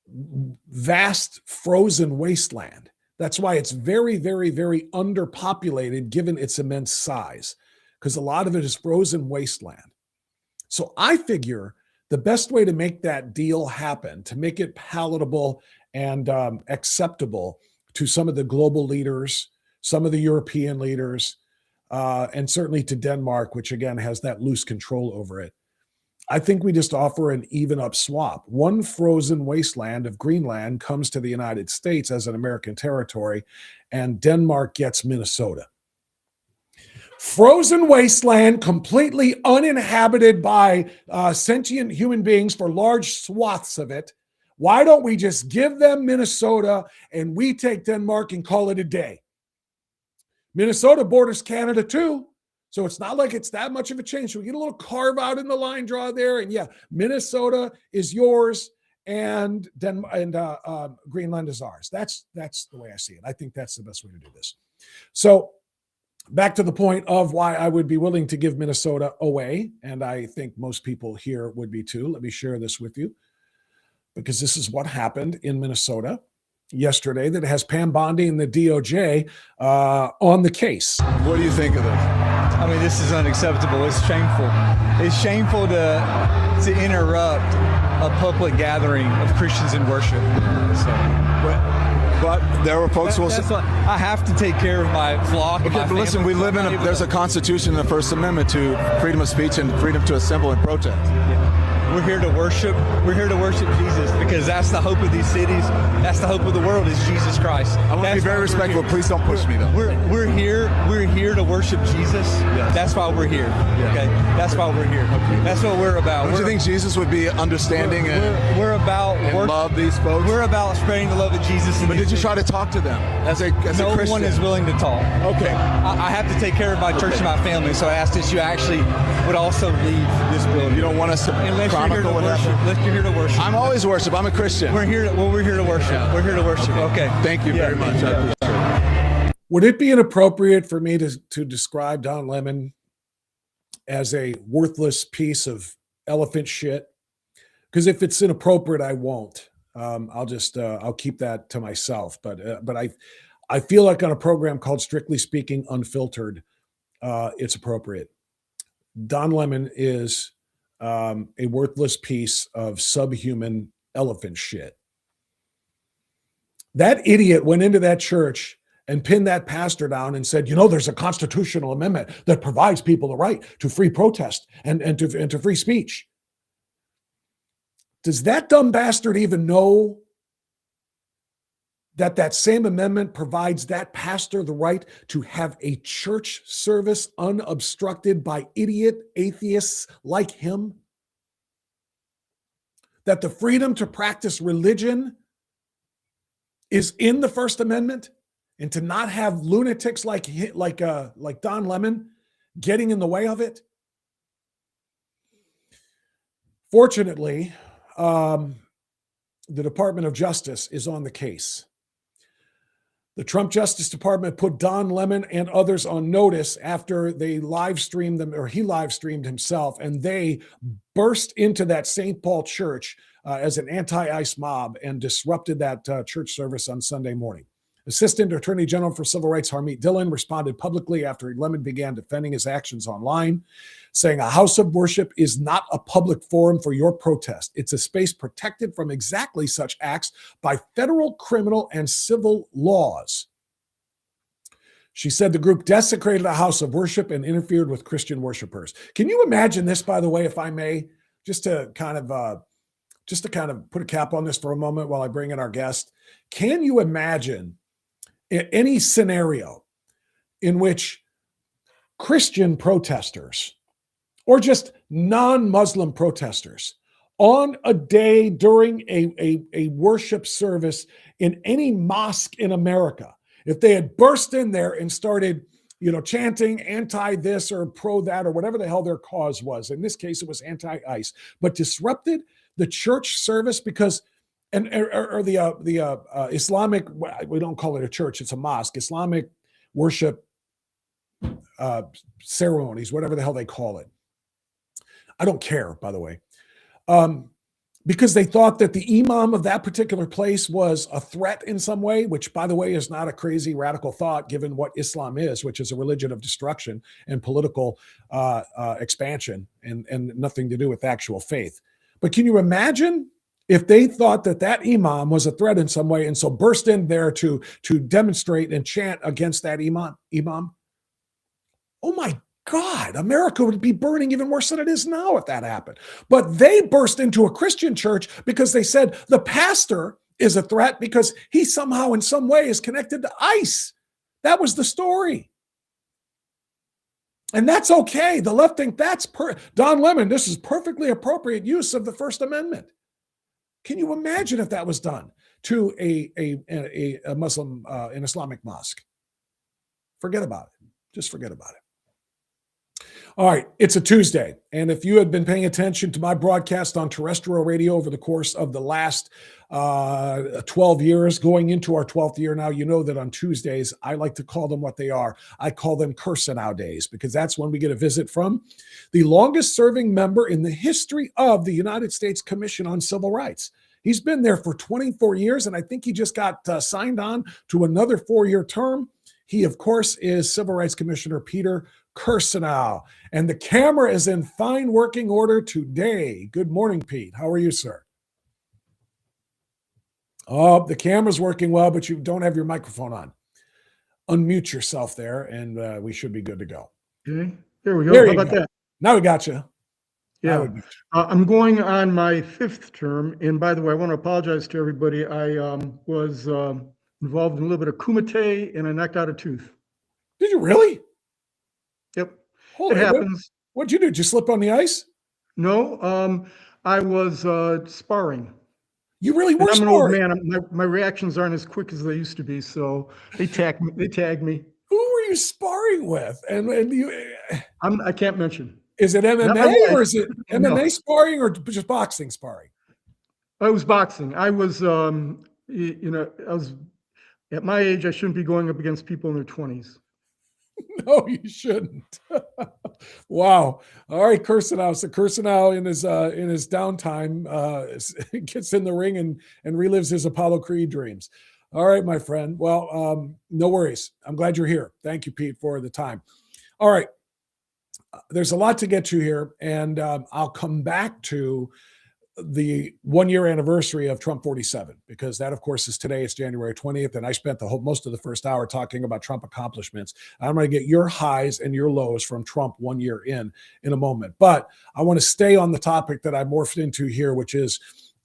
vast frozen wasteland. That's why it's very, very, very underpopulated given its immense size, because a lot of it is frozen wasteland. So I figure the best way to make that deal happen, to make it palatable and acceptable to some of the global leaders, some of the European leaders, and certainly to Denmark, which again has that loose control over it. I think we just offer an even up swap. One frozen wasteland of Greenland comes to the United States as an American territory, and Denmark gets Minnesota. Frozen wasteland, completely uninhabited by sentient human beings for large swaths of it. Why don't we just give them Minnesota and we take Denmark and call it a day? Minnesota borders Canada too, so it's not like it's that much of a change. So we get a little carve out in the line draw there, and yeah, Minnesota is yours, and Greenland is ours. That's the way I see it. I think that's the best way to do this. So back to the point of why I would be willing to give Minnesota away, and I think most people here would be too. Let me share this with you, because this is what happened in Minnesota yesterday that has Pam Bondi and the DOJ on the case. What do you think of this? I mean, this is unacceptable. It's shameful. It's shameful to interrupt a public gathering of Christians in worship. But there were folks who will say, I have to take care of my flock. okay, but listen, we live in there's a constitution in the First Amendment to freedom of speech and freedom to assemble and protest. Yeah. We're here to worship. We're here to worship Jesus, because that's the hope of these cities. That's the hope of the world, is Jesus Christ. I want to be very respectful. Please don't push me, though. We're here to worship Jesus. Yes. That's why we're here. Yeah. Okay, that's why we're here. Okay. That's what we're about. Don't you think Jesus would be understanding we're about and love these folks? We're about spreading the love of Jesus. But did you try to talk to them as a Christian? No one is willing to talk. Okay. I have to take care of my church and my family, so I asked that you actually would also leave this building. You don't want us to chronicle what happened? Unless you're here to worship. I'm always worship. I'm a Christian. We're here to worship. Yeah. We're here to worship. Okay. Thank you very much. I appreciate it. Would it be inappropriate for me to describe Don Lemon as a worthless piece of elephant shit? Because if it's inappropriate, I won't. I'll keep that to myself. But I feel like on a program called Strictly Speaking Unfiltered, it's appropriate. Don Lemon is a worthless piece of subhuman elephant shit. That idiot went into that church and pinned that pastor down and said, there's a constitutional amendment that provides people the right to free protest and to free speech. Does that dumb bastard even know that same amendment provides that pastor the right to have a church service unobstructed by idiot atheists like him? That the freedom to practice religion is in the First Amendment, and to not have lunatics like Don Lemon getting in the way of it? Fortunately, the Department of Justice is on the case. The Trump Justice Department put Don Lemon and others on notice after they live streamed them, or he live streamed himself, and they burst into that St. Paul church as an anti-ICE mob and disrupted that church service on Sunday morning. Assistant Attorney General for Civil Rights Harmeet Dillon responded publicly after Lemon began defending his actions online, saying a house of worship is not a public forum for your protest. It's a space protected from exactly such acts by federal criminal and civil laws. She said the group desecrated a house of worship and interfered with Christian worshipers. Can you imagine this, by the way, if I may, just to kind of put a cap on this for a moment while I bring in our guest? Can you imagine any scenario in which Christian protesters or just non-Muslim protesters on a day during a worship service in any mosque in America, if they had burst in there and started, chanting anti this or pro that or whatever the hell their cause was. In this case, it was anti-ICE, but disrupted the church service because, or the Islamic, we don't call it a church, it's a mosque, Islamic worship ceremonies, whatever the hell they call it. I don't care, by the way. Because they thought that the imam of that particular place was a threat in some way, which, by the way, is not a crazy radical thought given what Islam is, which is a religion of destruction and political expansion and nothing to do with actual faith. But can you imagine if they thought that that imam was a threat in some way and so burst in there to demonstrate and chant against that imam? Oh my God, America would be burning even worse than it is now if that happened. But they burst into a Christian church because they said the pastor is a threat because he somehow in some way is connected to ICE. That was the story. And that's okay. The left think that's Don Lemon, this is perfectly appropriate use of the First Amendment. Can you imagine if that was done to a Muslim, an Islamic mosque? Forget about it. Just forget about it. All right, it's a Tuesday, and if you had been paying attention to my broadcast on terrestrial radio over the course of the last 12 years, going into our 12th year now, you know that on Tuesdays, I like to call them what they are. I call them Kirsanow days, because that's when we get a visit from the longest-serving member in the history of the United States Commission on Civil Rights. He's been there for 24 years, and I think he just got signed on to another 4-year term. He, of course, is Civil Rights Commissioner Peter Kirsanow, and the camera is in fine working order today. Good morning, Pete. How are you, sir? Oh, the camera's working well, but you don't have your microphone on. Unmute yourself there, and we should be good to go. Okay, there we go. How about that? Now we got you. Yeah, I'm going on my 5th term, and by the way, I want to apologize to everybody. I was involved in a little bit of kumite, and I knocked out a tooth. Did you really? Yep. Holy, it happens. What'd you do? Did you slip on the ice? No, I was sparring. You really were I'm sparring? an old man. My reactions aren't as quick as they used to be, so they tagged me. Who were you sparring with? And you? I can't mention. Is it MMA or is it MMA sparring or just boxing sparring? It was boxing. I was, I was at my age. I shouldn't be going up against people in their 20s. No, you shouldn't. Wow. All right, Kirsanow. So Kirsanow in his downtime gets in the ring and relives his Apollo Creed dreams. All right, my friend. Well, no worries. I'm glad you're here. Thank you, Pete, for the time. All right. There's a lot to get to here, and I'll come back to the 1-year anniversary of Trump 47, because that, of course, is today. It's January 20th, and I spent most of the first hour talking about Trump accomplishments. I'm going to get your highs and your lows from Trump 1 year in a moment. But I want to stay on the topic that I morphed into here, which is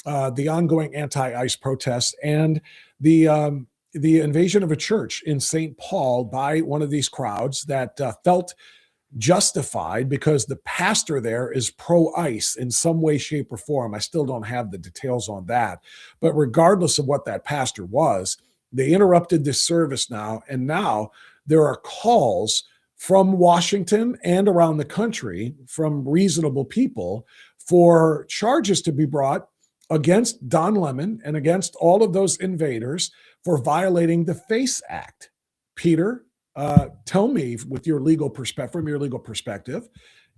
the ongoing anti-ICE protests and the invasion of a church in St. Paul by one of these crowds that felt justified because the pastor there is pro-ICE in some way, shape, or form. I still don't have the details on that. But regardless of what that pastor was, they interrupted this service now. And now there are calls from Washington and around the country from reasonable people for charges to be brought against Don Lemon and against all of those invaders for violating the FACE Act. Peter, tell me, with your legal perspective, from your legal perspective,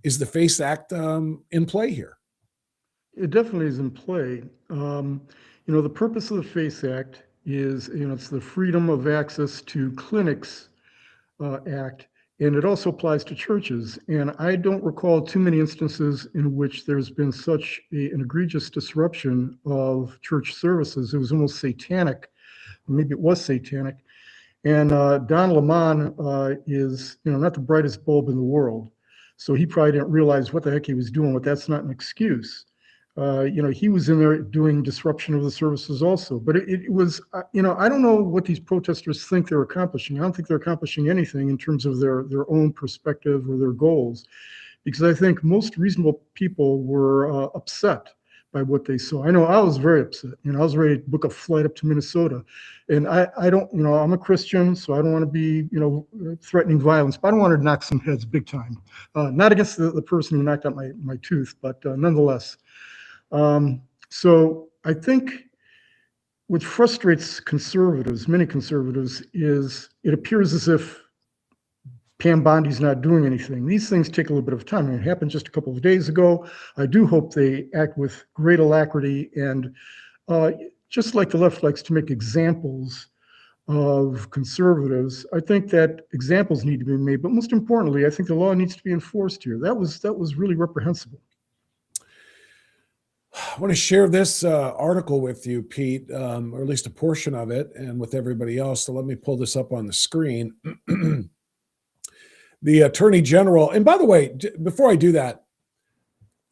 is the FACE Act in play here? It definitely is in play. The purpose of the FACE Act is, it's the Freedom of Access to Clinics Act, and it also applies to churches. And I don't recall too many instances in which there's been such an egregious disruption of church services. It was almost satanic. Maybe it was satanic. And Don Lemon is, not the brightest bulb in the world. So he probably didn't realize what the heck he was doing, but that's not an excuse. He was in there doing disruption of the services also. But it was, I don't know what these protesters think they're accomplishing. I don't think they're accomplishing anything in terms of their own perspective or their goals, because I think most reasonable people were upset by what they saw. I know I was very upset. You know, I was ready to book a flight up to Minnesota. And I don't, you know, I'm a Christian, so I don't want to be, you know, threatening violence, but I don't want to knock some heads big time. Not against the person who knocked out my tooth, but nonetheless. So I think what frustrates conservatives, many conservatives, is it appears as if Pam Bondi's not doing anything. These things take a little bit of time. I mean, it happened just a couple of days ago. I do hope they act with great alacrity, and just like the left likes to make examples of conservatives, I think that examples need to be made. But most importantly, I think the law needs to be enforced here. That was really reprehensible. I want to share this article with you, Pete, or at least a portion of it, and with everybody else. So let me pull this up on the screen. The Attorney General, and by the way, before I do that,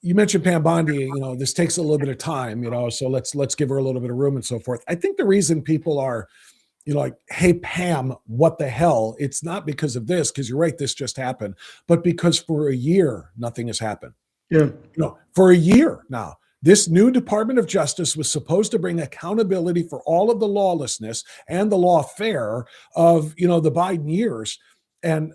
you mentioned Pam Bondi. You know, this takes a little bit of time. You know, so let's give her a little bit of room and so forth. I think the reason people are, you know, like, hey, Pam, what the hell? It's not because of this, because you're right, this just happened, but because for a year nothing has happened. Yeah, you know, for a year now. This new Department of Justice was supposed to bring accountability for all of the lawlessness and the lawfare of, you know, the Biden years. And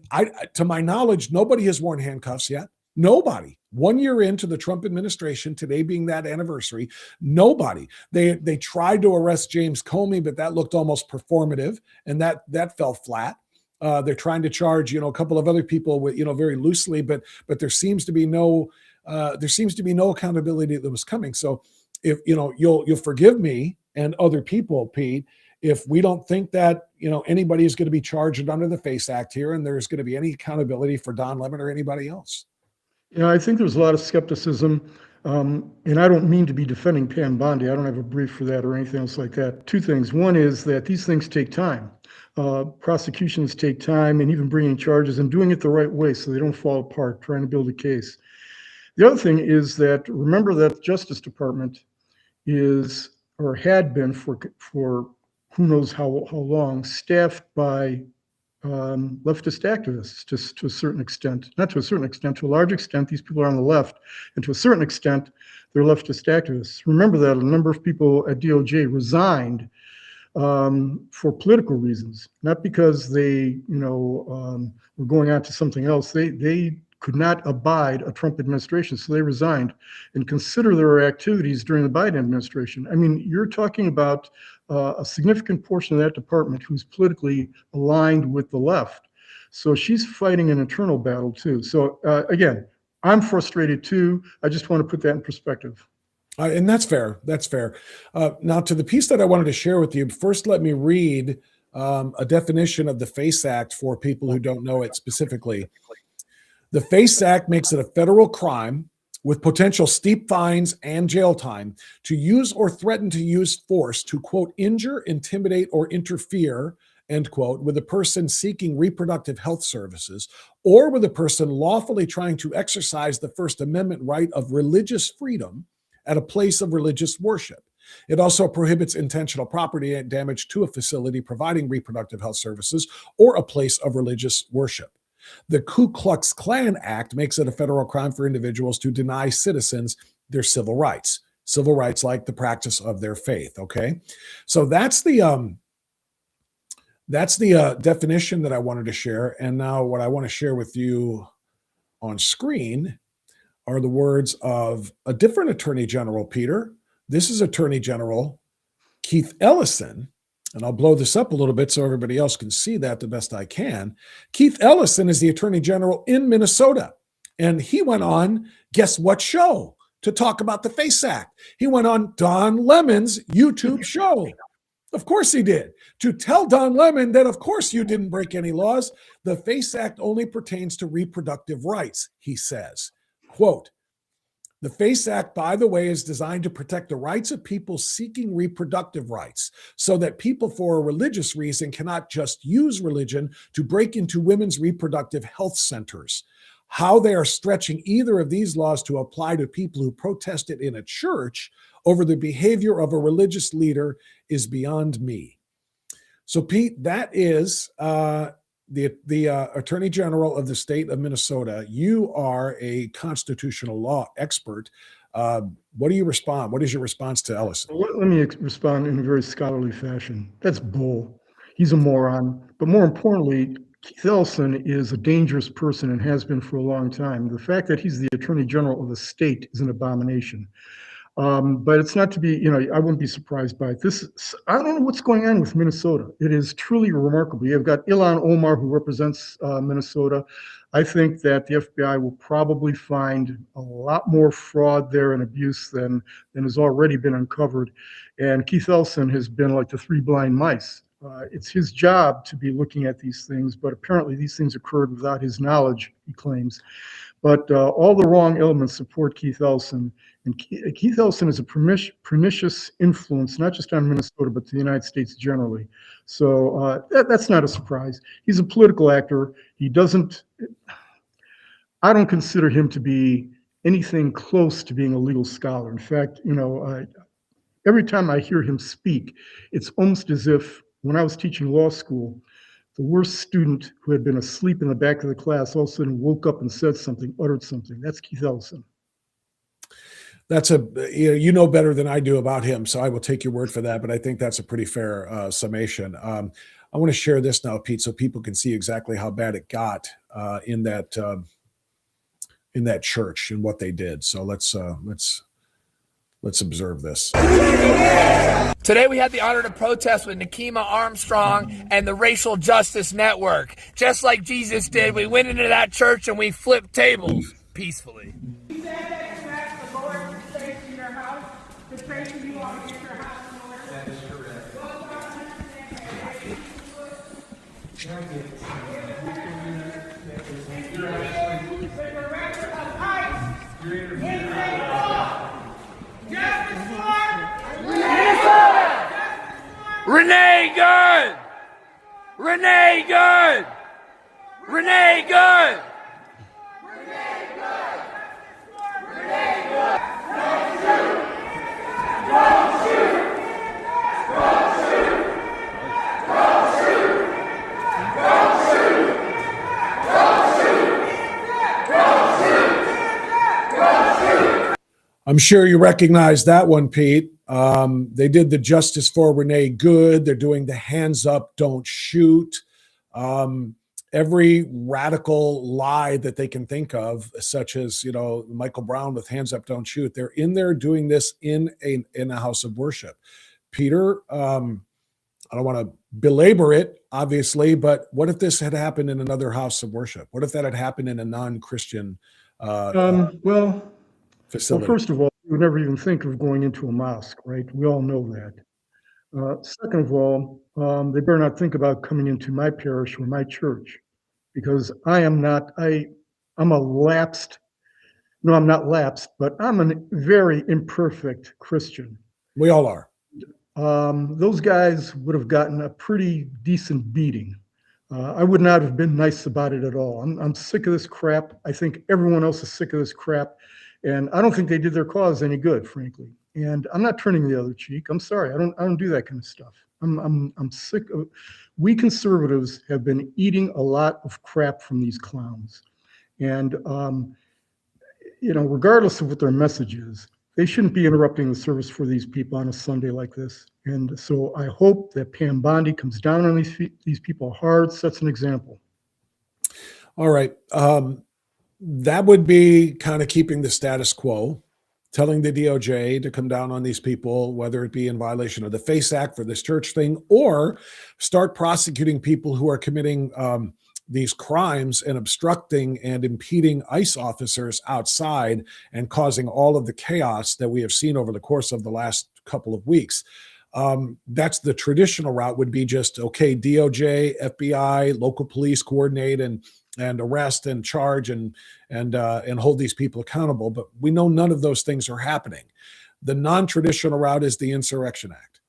to my knowledge, nobody has worn handcuffs yet. Nobody. 1 year into the Trump administration, today being that anniversary, nobody. They tried to arrest James Comey, but that looked almost performative, and that fell flat. They're trying to charge, you know, a couple of other people with, you know, very loosely, but there seems to be no accountability that was coming. So if, you know, you'll forgive me and other people, Pete, if we don't think that, you know, anybody is going to be charged under the FACE Act here, and there's going to be any accountability for Don Lemon or anybody else. You know, I think there's a lot of skepticism, and I don't mean to be defending Pam Bondi. I don't have a brief for that or anything else like that. Two things. One is that these things take time. Prosecutions take time, and even bringing charges and doing it the right way so they don't fall apart, trying to build a case. The other thing is that, remember that the Justice Department is, or had been for who knows how long, staffed by leftist activists, just to a certain extent. Not to a certain extent, to a large extent, these people are on the left, and to a certain extent, they're leftist activists. Remember that a number of people at DOJ resigned for political reasons, not because they, you know, were going on to something else. They could not abide a Trump administration, so they resigned. And consider their activities during the Biden administration. I mean, you're talking about a significant portion of that department who's politically aligned with the left. So she's fighting an internal battle too. So again, I'm frustrated too. I just want to put that in perspective. And that's fair. That's fair. Now, to the piece that I wanted to share with you, first, let me read a definition of the FACE Act for people who don't know it specifically. The FACE Act makes it a federal crime with potential steep fines and jail time to use or threaten to use force to, quote, injure, intimidate, or interfere, end quote, with a person seeking reproductive health services, or with a person lawfully trying to exercise the First Amendment right of religious freedom at a place of religious worship. It also prohibits intentional property damage to a facility providing reproductive health services or a place of religious worship. The Ku Klux Klan Act makes it a federal crime for individuals to deny citizens their civil rights like the practice of their faith. Okay, so that's the definition that I wanted to share. And now what I want to share with you on screen are the words of a different Attorney General, Peter. This is Attorney General Keith Ellison. And I'll blow this up a little bit so everybody else can see that the best I can. Keith Ellison is the Attorney General in Minnesota. And he went on, guess what show, to talk about the FACE Act. He went on Don Lemon's YouTube show. Of course he did. To tell Don Lemon that, of course, you didn't break any laws. The FACE Act only pertains to reproductive rights, he says. Quote, the FACE Act, by the way, is designed to protect the rights of people seeking reproductive rights so that people for a religious reason cannot just use religion to break into women's reproductive health centers. How they are stretching either of these laws to apply to people who protested in a church over the behavior of a religious leader is beyond me. So, Pete, that is the Attorney General of the state of Minnesota. You are a constitutional law expert. What do you respond? What is your response to Ellison? Let me respond in a very scholarly fashion. That's bull. He's a moron. But more importantly, Keith Ellison is a dangerous person and has been for a long time. The fact that he's the Attorney General of the state is an abomination. But it's not to be, I wouldn't be surprised by it. I don't know what's going on with Minnesota. It is truly remarkable. You've got Ilhan Omar, who represents Minnesota. I think that the FBI will probably find a lot more fraud there and abuse than has already been uncovered. And Keith Ellison has been like the three blind mice. It's his job to be looking at these things, but apparently these things occurred without his knowledge, he claims. But all the wrong elements support Keith Ellison. And Keith Ellison is a pernicious influence, not just on Minnesota, but to the United States generally. So that's not a surprise. He's a political actor. I don't consider him to be anything close to being a legal scholar. In fact, every time I hear him speak, it's almost as if when I was teaching law school, the worst student who had been asleep in the back of the class all of a sudden woke up and said something, uttered something. That's Keith Ellison. That's you know better than I do about him, so I will take your word for that. But I think that's a pretty fair summation. I want to share this now, Pete, so people can see exactly how bad it got in that church and what they did. So let's observe this. Today we had the honor to protest with Nikema Armstrong and the Racial Justice Network. Just like Jesus did, we went into that church and we flipped tables peacefully. You said that you asked the Lord to stay in your house, to pray for you all to get your house in order. That is correct. Renee Good! Renee Good! Renee Good! I'm sure you recognize that one, Pete. They did the Justice for Renee Good. They're doing the hands up, don't shoot. Every radical lie that they can think of, such as, Michael Brown with hands up, don't shoot. They're in there doing this in a house of worship. Peter, I don't want to belabor it, obviously, but what if this had happened in another house of worship? What if that had happened in a non-Christian facility? Well, first of all, you would never even think of going into a mosque, right? We all know that. Second of all, they better not think about coming into my parish or my church, because I'm not lapsed, but I'm a very imperfect Christian. We all are. Those guys would have gotten a pretty decent beating. I would not have been nice about it at all. I'm sick of this crap. I think everyone else is sick of this crap. And I don't think they did their cause any good, frankly. And I'm not turning the other cheek. I'm sorry. I don't do that kind of stuff. I'm sick of. We conservatives have been eating a lot of crap from these clowns, and regardless of what their message is, they shouldn't be interrupting the service for these people on a Sunday like this. And so I hope that Pam Bondi comes down on these people hard, sets an example. All right. That would be kind of keeping the status quo, telling the DOJ to come down on these people, whether it be in violation of the FACE Act for this church thing, or start prosecuting people who are committing these crimes and obstructing and impeding ICE officers outside and causing all of the chaos that we have seen over the course of the last couple of weeks. That's the traditional route, would be just, okay, DOJ, FBI, local police coordinate and arrest and charge and hold these people accountable. But we know none of those things are happening. The non-traditional route is the Insurrection Act.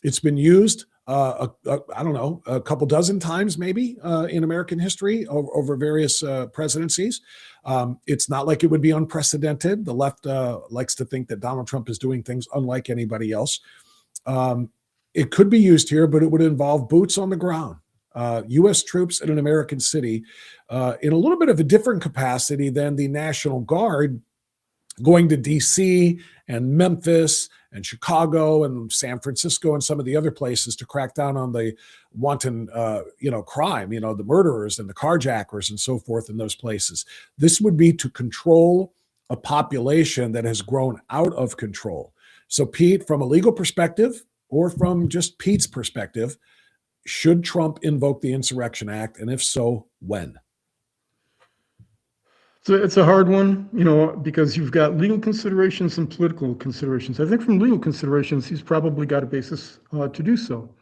It's been used, I don't know, a couple dozen times maybe in American history over various presidencies. It's not like it would be unprecedented. The left likes to think that Donald Trump is doing things unlike anybody else. It could be used here, but it would involve boots on the ground. U.S. troops in an American city in a little bit of a different capacity than the National Guard going to D.C. and Memphis and Chicago and San Francisco and some of the other places to crack down on the wanton, crime, the murderers and the carjackers and so forth in those places. This would be to control a population that has grown out of control. So, Pete, from a legal perspective, or from just Pete's perspective, should Trump invoke the Insurrection Act? And if so, when? So it's a hard one, because you've got legal considerations and political considerations. I think from legal considerations, he's probably got a basis to do so.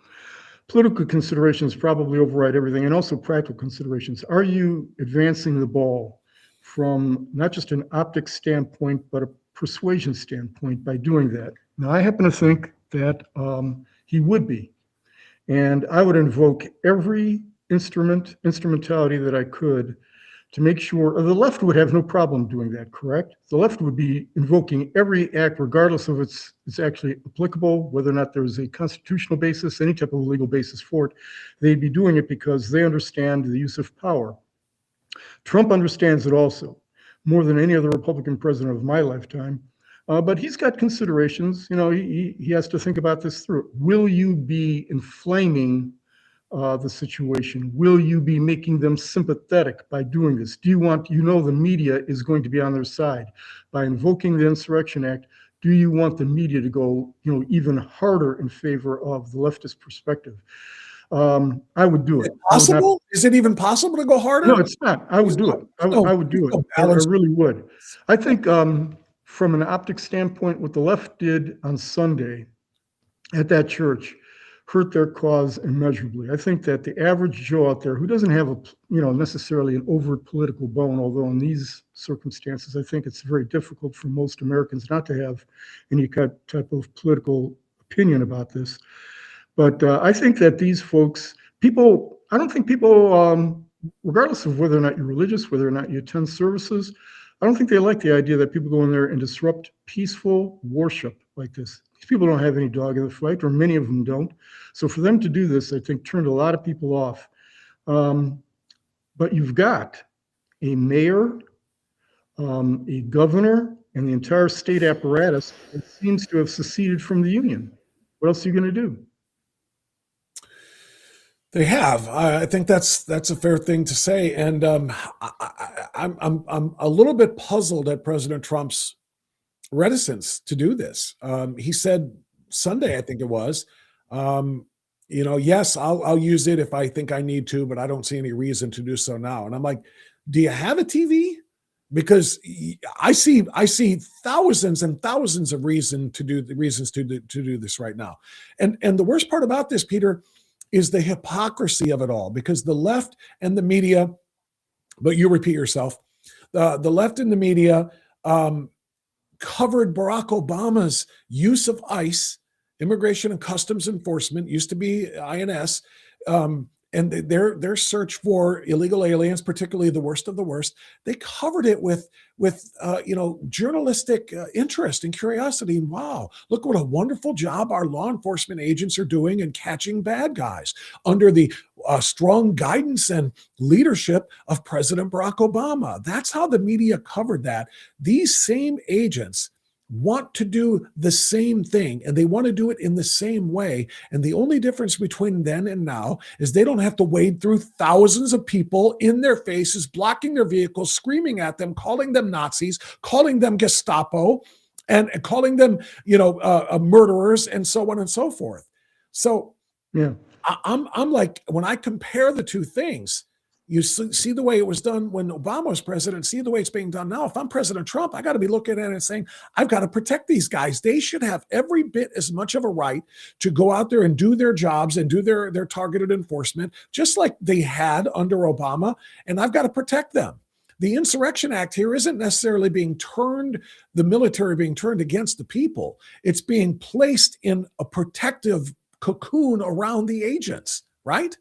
Political considerations probably override everything, and also practical considerations. Are you advancing the ball from not just an optics standpoint, but a persuasion standpoint by doing that? Now, I happen to think that he would be. And I would invoke every instrumentality that I could to make sure, or the left would have no problem doing that, correct? The left would be invoking every act, regardless of it's actually applicable, whether or not there's a constitutional basis, any type of legal basis for it. They'd be doing it because they understand the use of power. Trump understands it also, more than any other Republican president of my lifetime. But he's got considerations. He has to think about this through. Will you be inflaming the situation? Will you be making them sympathetic by doing this? Do you want, the media is going to be on their side. By invoking the Insurrection Act, do you want the media to go, even harder in favor of the leftist perspective? I would do it. Possible? Is it even possible to go harder? No, it's not. I would do it. I would do it. I really would. I think from an optics standpoint, what the left did on Sunday at that church hurt their cause immeasurably. I think that the average Joe out there who doesn't have necessarily an overt political bone, although in these circumstances, I think it's very difficult for most Americans not to have any type of political opinion about this. But I think that these folks, I don't think people, regardless of whether or not you're religious, whether or not you attend services, I don't think they like the idea that people go in there and disrupt peaceful worship like this. These people don't have any dog in the fight, or many of them don't. So for them to do this, I think turned a lot of people off. But you've got a mayor, a governor, and the entire state apparatus that seems to have seceded from the union. What else are you going to do? They have. I think that's a fair thing to say, and I'm a little bit puzzled at President Trump's reticence to do this. He said Sunday, I think it was, yes, I'll use it if I think I need to, but I don't see any reason to do so now. And I'm like, do you have a TV? Because I see thousands and thousands of reasons to do this right now. And the worst part about this, Peter, is the hypocrisy of it all, because the left and the media, but you repeat yourself, the left and the media covered Barack Obama's use of ICE, Immigration and Customs Enforcement, used to be INS, and their search for illegal aliens, particularly the worst of the worst. They covered it with journalistic interest and curiosity. Wow, look what a wonderful job our law enforcement agents are doing in catching bad guys under the strong guidance and leadership of President Barack Obama. That's how the media covered that. These same agents want to do the same thing, and they want to do it in the same way. And the only difference between then and now is they don't have to wade through thousands of people in their faces, blocking their vehicles, screaming at them, calling them Nazis, calling them Gestapo, and calling them, murderers, and so on and so forth. So yeah, I'm like, when I compare the two things, you see the way it was done when Obama was president, see the way it's being done now. If I'm President Trump, I got to be looking at it and saying, I've got to protect these guys. They should have every bit as much of a right to go out there and do their jobs and do their targeted enforcement, just like they had under Obama, and I've got to protect them. The Insurrection Act here isn't necessarily the military being turned against the people. It's being placed in a protective cocoon around the agents, right?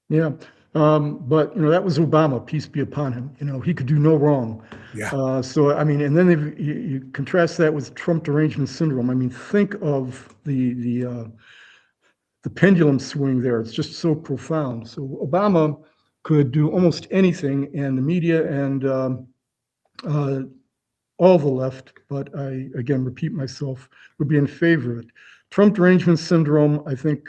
Yeah. But that was Obama, peace be upon him. He could do no wrong. Yeah. So I mean, and then you contrast that with Trump derangement syndrome. I mean, think of the the pendulum swing there. It's just so profound. So Obama could do almost anything, and the media and all the left, but I, again, repeat myself, would be in favor of it. Trump derangement syndrome, I think,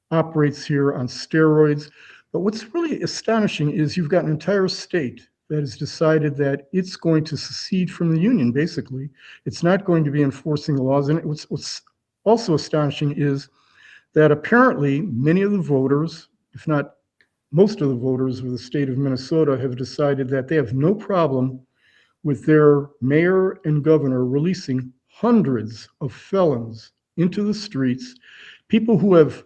operates here on steroids. But what's really astonishing is you've got an entire state that has decided that it's going to secede from the union, basically. It's not going to be enforcing the laws. And what's also astonishing is that apparently many of the voters, if not most of the voters of the state of Minnesota, have decided that they have no problem with their mayor and governor releasing hundreds of felons into the streets, people who have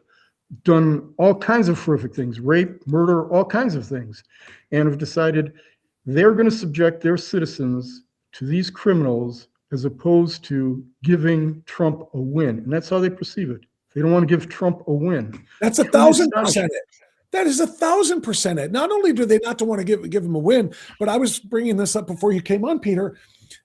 done all kinds of horrific things, rape, murder, all kinds of things, and have decided they're going to subject their citizens to these criminals as opposed to giving Trump a win. And that's how they perceive it. They don't want to give Trump a win. That's 1,000% it. That is 1,000% it. Not only do they not want to give him a win, but I was bringing this up before you came on, Peter.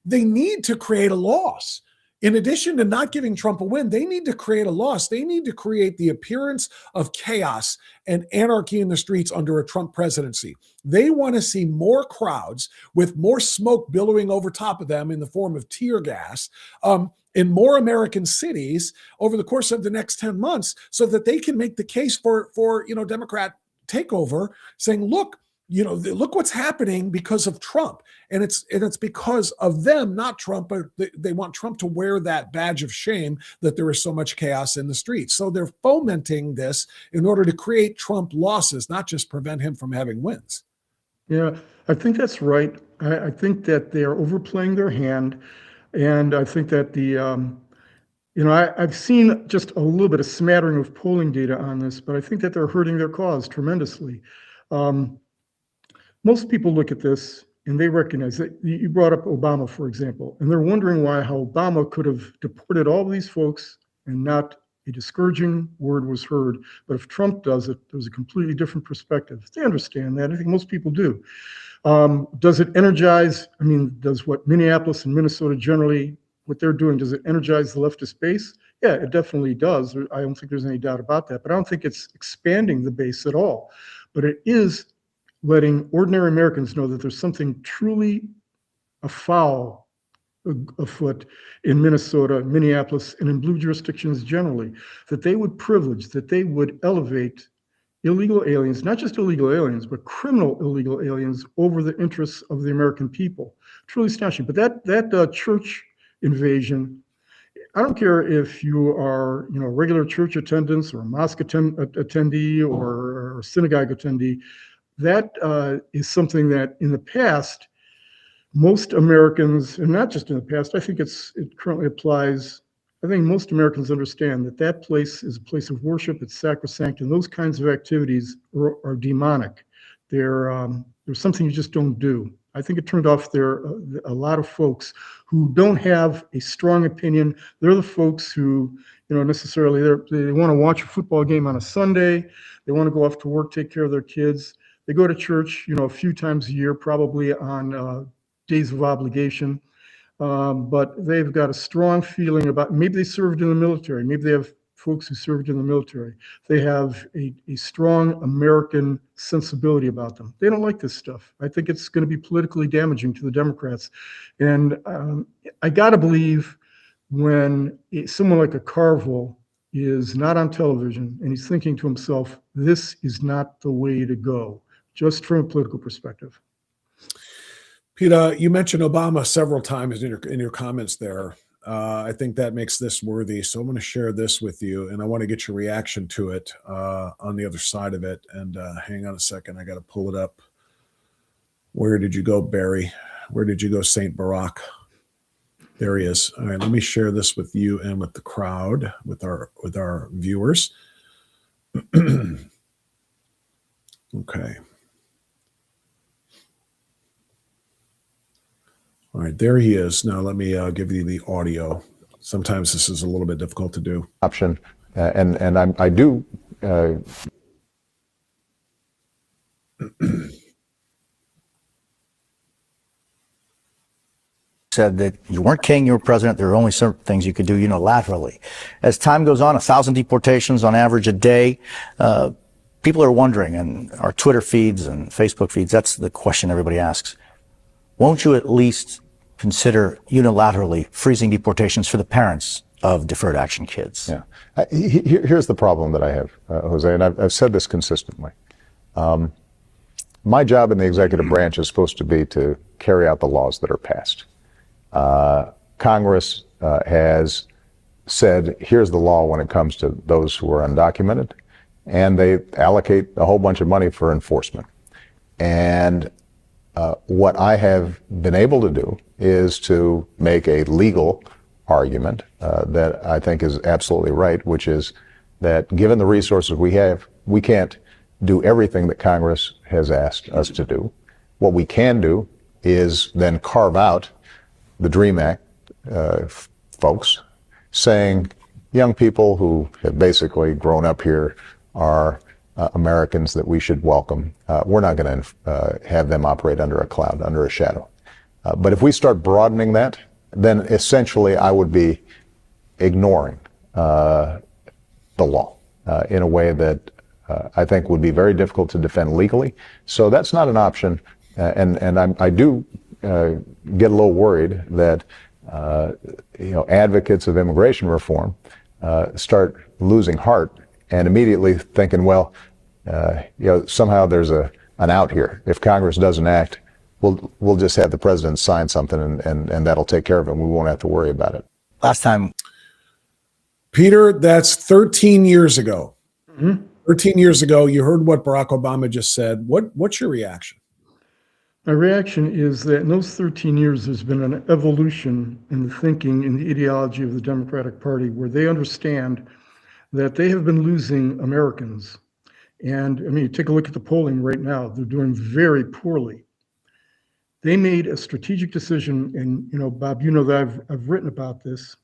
They need to create a loss. In addition to not giving Trump a win, they need to create a loss. They need to create the appearance of chaos and anarchy in the streets under a Trump presidency. They want to see more crowds with more smoke billowing over top of them in the form of tear gas in more American cities over the course of the next 10 months so that they can make the case for Democrat takeover, saying, look what's happening because of Trump. And it's because of them, not Trump, but they want Trump to wear that badge of shame that there is so much chaos in the streets. So they're fomenting this in order to create Trump losses, not just prevent him from having wins. Yeah, I think that's right. I think that they are overplaying their hand. And I think that I've seen just a little bit of smattering of polling data on this, but I think that they're hurting their cause tremendously. Most people look at this and they recognize that you brought up Obama, for example, and they're wondering how Obama could have deported all of these folks and not a discouraging word was heard. But if Trump does it, there's a completely different perspective. They understand that. I think most people do. Does it energize? I mean, does what Minneapolis and Minnesota generally, what they're doing, does it energize the leftist base? Yeah, it definitely does. I don't think there's any doubt about that. But I don't think it's expanding the base at all. But it is letting ordinary Americans know that there's something truly afoul afoot in Minnesota, Minneapolis, and in blue jurisdictions generally, that they would privilege, that they would elevate illegal aliens, not just illegal aliens, but criminal illegal aliens over the interests of the American people. Truly astonishing. But that church invasion, I don't care if you are, a regular church attendance or a mosque attendee or a synagogue attendee. That is something that in the past, most Americans, and not just in the past, I think it currently applies. I think most Americans understand that place is a place of worship, it's sacrosanct, and those kinds of activities are demonic. They're something you just don't do. I think it turned off a lot of folks who don't have a strong opinion. They're the folks who, necessarily they want to watch a football game on a Sunday. They want to go off to work, take care of their kids. They go to church, a few times a year, probably on days of obligation. But they've got a strong feeling about, maybe they served in the military. Maybe they have folks who served in the military. They have a strong American sensibility about them. They don't like this stuff. I think it's going to be politically damaging to the Democrats. And I got to believe when someone like a Carville is not on television and he's thinking to himself, this is not the way to go, just from a political perspective. Peter, you mentioned Obama several times in your comments there. I think that makes this worthy. So I'm going to share this with you, and I want to get your reaction to it on the other side of it. And hang on a second. I got to pull it up. Where did you go, Barry? Where did you go, Saint Barack? There he is. All right, let me share this with you and with the crowd, with our viewers. Okay. All right, there he is. Now let me give you the audio. Sometimes this is a little bit difficult to do. Option, and I do. said that you weren't king, you were president. There were only certain things you could do unilaterally. As time goes on, 1,000 deportations on average a day. People are wondering, and our Twitter feeds and Facebook feeds, that's the question everybody asks. Won't you at least consider unilaterally freezing deportations for the parents of deferred action kids? Yeah. Here's the problem that I have, Jose, and I've said this consistently. My job in the executive branch is supposed to be to carry out the laws that are passed. Congress has said, here's the law when it comes to those who are undocumented, and they allocate a whole bunch of money for enforcement. And what I have been able to do is to make a legal argument that I think is absolutely right, which is that given the resources we have, we can't do everything that Congress has asked us to do. What we can do is then carve out the DREAM Act folks, saying young people who have basically grown up here are Americans that we should welcome. We're not going to have them operate under a cloud, under a shadow. But if we start broadening that, then essentially I would be ignoring the law in a way that I think would be very difficult to defend legally. So that's not an option. And I do get a little worried that advocates of immigration reform start losing heart and immediately thinking, well, somehow there's an out here. If Congress doesn't act, we'll just have the president sign something and that'll take care of it. And we won't have to worry about it. Last time, Peter, that's 13 years ago. 13 years ago, you heard what Barack Obama just said. What's your reaction? My reaction is that in those 13 years, there's been an evolution in the thinking, in the ideology of the Democratic Party, where they understand that they have been losing Americans. And I mean, take a look at the polling right now. They're doing very poorly. They made a strategic decision, and Bob, that I've written about this,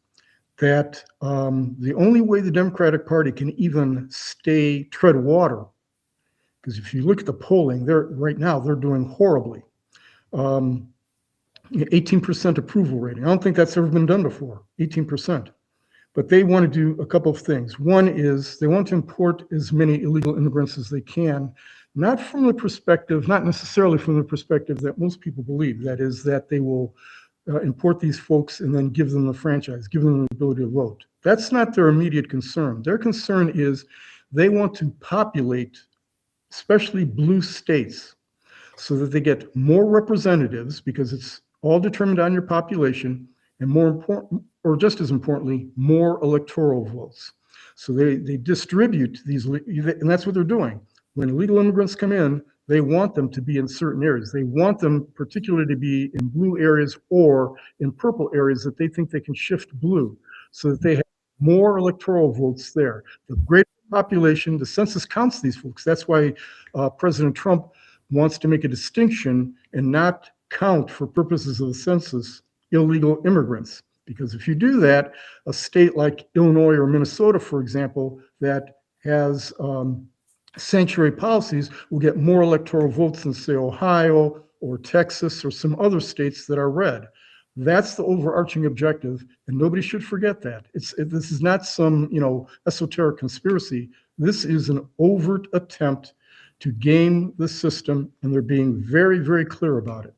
that the only way the Democratic Party can even tread water, because if you look at the polling, right now they're doing horribly. 18% approval rating. I don't think that's ever been done before, 18%. But they want to do a couple of things. One is they want to import as many illegal immigrants as they can, not necessarily from the perspective that most people believe, that is that they will import these folks and then give them the franchise, give them the ability to vote. That's not their immediate concern. Their concern is they want to populate, especially blue states, so that they get more representatives, because it's all determined on your population, and more important, or just as importantly, more electoral votes. So they distribute these, and that's what they're doing. When illegal immigrants come in, they want them to be in certain areas. They want them particularly to be in blue areas or in purple areas that they think they can shift blue, so that they have more electoral votes there. The greater population, the census counts these folks. That's why President Trump wants to make a distinction and not count, for purposes of the census, illegal immigrants. Because if you do that, a state like Illinois or Minnesota, for example, that has sanctuary policies will get more electoral votes than, say, Ohio or Texas or some other states that are red. That's the overarching objective, and nobody should forget that. This is not some esoteric conspiracy. This is an overt attempt to game the system, and they're being very, very clear about it.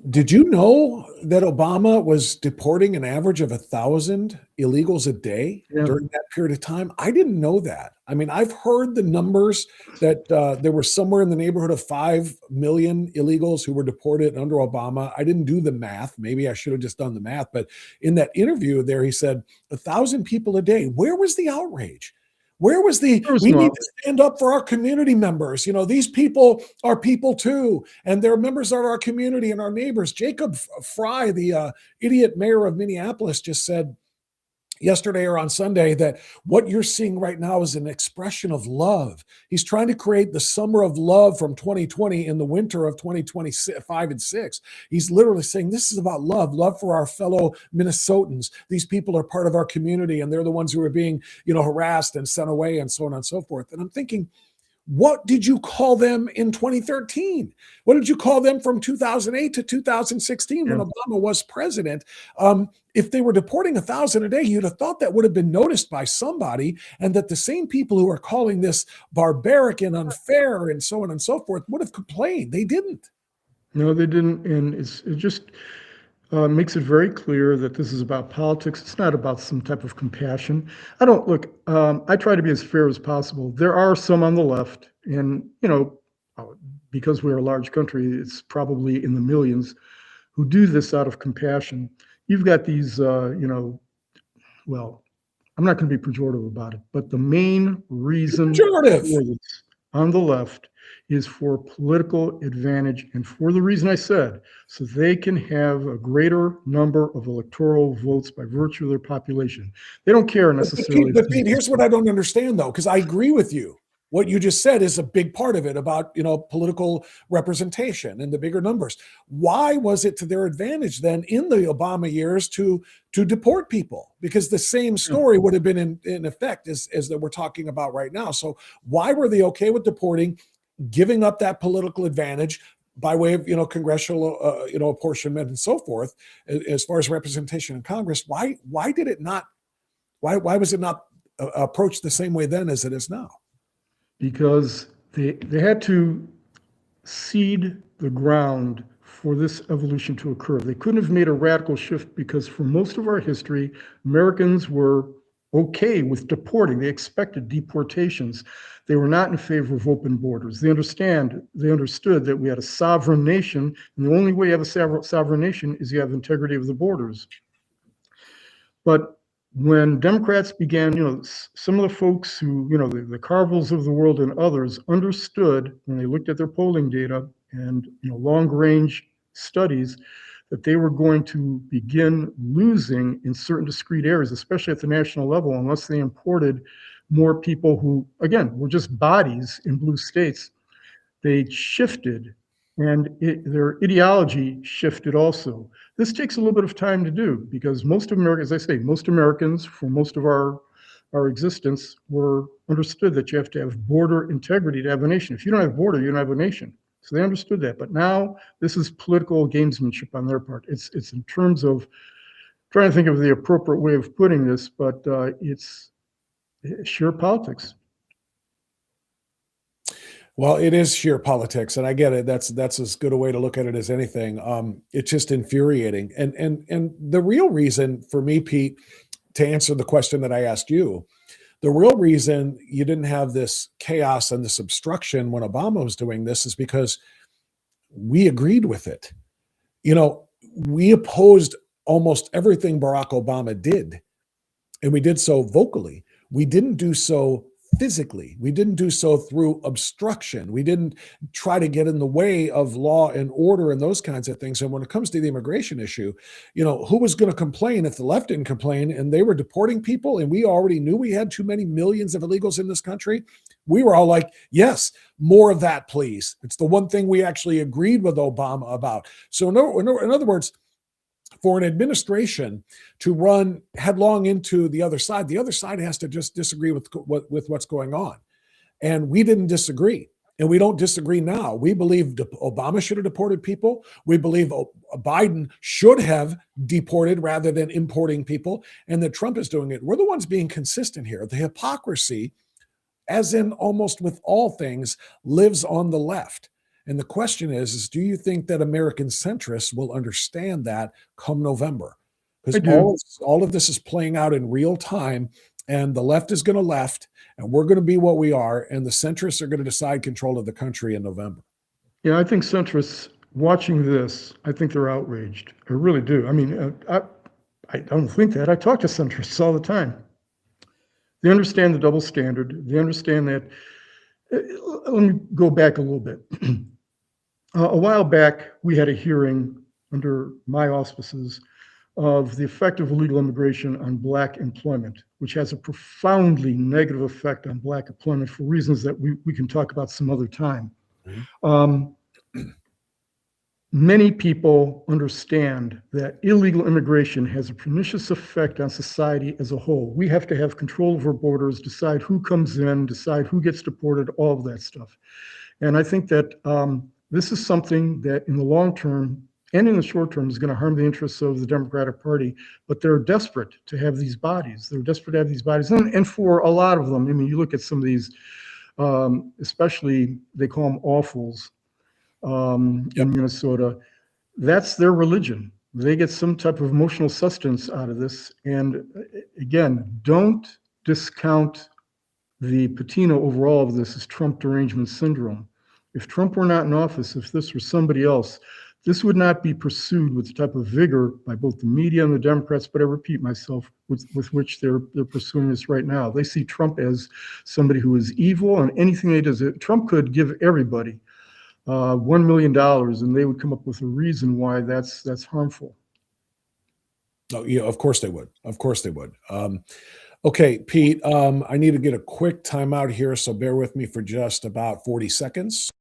Did you know that Obama was deporting an average of 1,000 illegals a day during that period of time? I didn't know that. I mean, I've heard the numbers that there were somewhere in the neighborhood of 5 million illegals who were deported under Obama. I didn't do the math. Maybe I should have just done the math. But in that interview there, he said 1,000 people a day. Where was the outrage? Where was we need to stand up for our community members. These people are people too, and they're members of our community and our neighbors. Jacob Fry, the idiot mayor of Minneapolis, just said yesterday or on Sunday that what you're seeing right now is an expression of love. He's trying to create the summer of love from 2020 in the winter of 2025 and 6. He's literally saying this is about love for our fellow Minnesotans. These people are part of our community, and they're the ones who are being, harassed and sent away and so on and so forth. And I'm thinking, What did you call them in 2013? What did you call them from 2008 to 2016 when Obama was president? If they were deporting 1,000 a day, you'd have thought that would have been noticed by somebody, and that the same people who are calling this barbaric and unfair and so on and so forth would have complained. They didn't. No, they didn't. And it just makes it very clear that this is about politics. It's not about some type of compassion. I try to be as fair as possible. There are some on the left, and, because we're a large country, it's probably in the millions, who do this out of compassion. You've got these, well, I'm not going to be pejorative about it, but the main reason for this on the left is for political advantage, and for the reason I said, so they can have a greater number of electoral votes by virtue of their population. They don't care necessarily. But Pete, here's what I don't understand, though, because I agree with you. What you just said is a big part of it about, political representation and the bigger numbers. Why was it to their advantage then in the Obama years to deport people? Because the same story would have been in effect as that we're talking about right now. So why were they okay with deporting, giving up that political advantage by way of, congressional, apportionment and so forth, as far as representation in Congress? Why did it not? Why was it not approached the same way then as it is now? Because they had to seed the ground for this evolution to occur. They couldn't have made a radical shift because for most of our history, Americans were okay with deporting. They expected deportations. They were not in favor of open borders. They understood that we had a sovereign nation, and the only way you have a sovereign nation is you have integrity of the borders. But when Democrats began, some of the folks who, the Carvils of the world and others understood when they looked at their polling data and, long-range studies, that they were going to begin losing in certain discrete areas, especially at the national level, unless they imported more people who, again, were just bodies in blue states. They shifted, and their ideology shifted also. This takes a little bit of time to do because most of America, as I say, most Americans for most of our existence were understood that you have to have border integrity to have a nation. If you don't have border, you don't have a nation. So they understood that. But now this is political gamesmanship on their part. It's in terms of trying to think of the appropriate way of putting this, but it's sheer politics. Well, it is sheer politics, and I get it. That's as good a way to look at it as anything. It's just infuriating, and the real reason for me, Pete, to answer the question that I asked you, the real reason you didn't have this chaos and this obstruction when Obama was doing this is because we agreed with it. We opposed almost everything Barack Obama did, and we did so vocally. We didn't do so physically. We didn't do so through obstruction. We didn't try to get in the way of law and order and those kinds of things. And when it comes to the immigration issue, who was going to complain if the left didn't complain and they were deporting people and we already knew we had too many millions of illegals in this country? We were all like, yes, more of that, please. It's the one thing we actually agreed with Obama about. So in other words, for an administration to run headlong into the other side has to just disagree with what's going on. And we didn't disagree. And we don't disagree now. We believe Obama should have deported people. We believe Biden should have deported rather than importing people, and that Trump is doing it. We're the ones being consistent here. The hypocrisy, as in almost with all things, lives on the left. And the question is do you think that American centrists will understand that come November? Because all of this is playing out in real time, and the left is going to left, and we're going to be what we are, and the centrists are going to decide control of the country in November. Yeah, I think centrists watching this, I think they're outraged. I really do. I mean, I don't think that. I talk to centrists all the time. They understand the double standard. They understand that. Let me go back a little bit. A while back, we had a hearing under my auspices of the effect of illegal immigration on Black employment, which has a profoundly negative effect on Black employment for reasons that we can talk about some other time. many people understand that illegal immigration has a pernicious effect on society as a whole. We have to have control of our borders, decide who comes in, decide who gets deported, all of that stuff. And I think that this is something that in the long term and in the short term is going to harm the interests of the Democratic Party, but they're desperate to have these bodies. They're desperate to have these bodies. And for a lot of them, I mean, you look at some of these, especially they call them awfuls in Minnesota, that's their religion. They get some type of emotional sustenance out of this. And again, don't discount the patina over all of this is Trump derangement syndrome. If Trump were not in office, if this were somebody else, this would not be pursued with the type of vigor by both the media and the Democrats, but I repeat myself, with which they're pursuing this right now. They see Trump as somebody who is evil, and anything they do, Trump could give everybody $1 million and they would come up with a reason why that's harmful. Oh, yeah, of course they would. Of course they would. Okay, Pete, I need to get a quick timeout here, so bear with me for just about 40 seconds.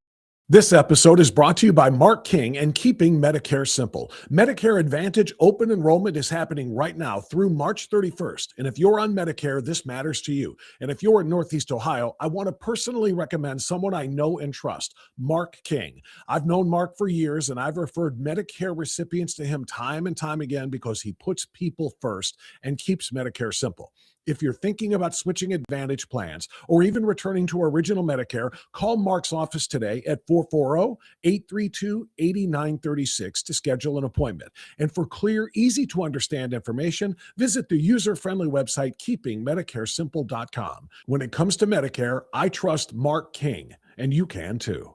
This episode is brought to you by Mark King and Keeping Medicare Simple. Medicare Advantage open enrollment is happening right now through March 31st. And if you're on Medicare, this matters to you. And if you're in Northeast Ohio, I want to personally recommend someone I know and trust, Mark King. I've known Mark for years, and I've referred Medicare recipients to him time and time again because he puts people first and keeps Medicare simple. If you're thinking about switching Advantage plans or even returning to original Medicare, call Mark's office today at 440-832-8936 to schedule an appointment. And for clear, easy-to-understand information, visit the user-friendly website keepingmedicaresimple.com. When it comes to Medicare, I trust Mark King, and you can too.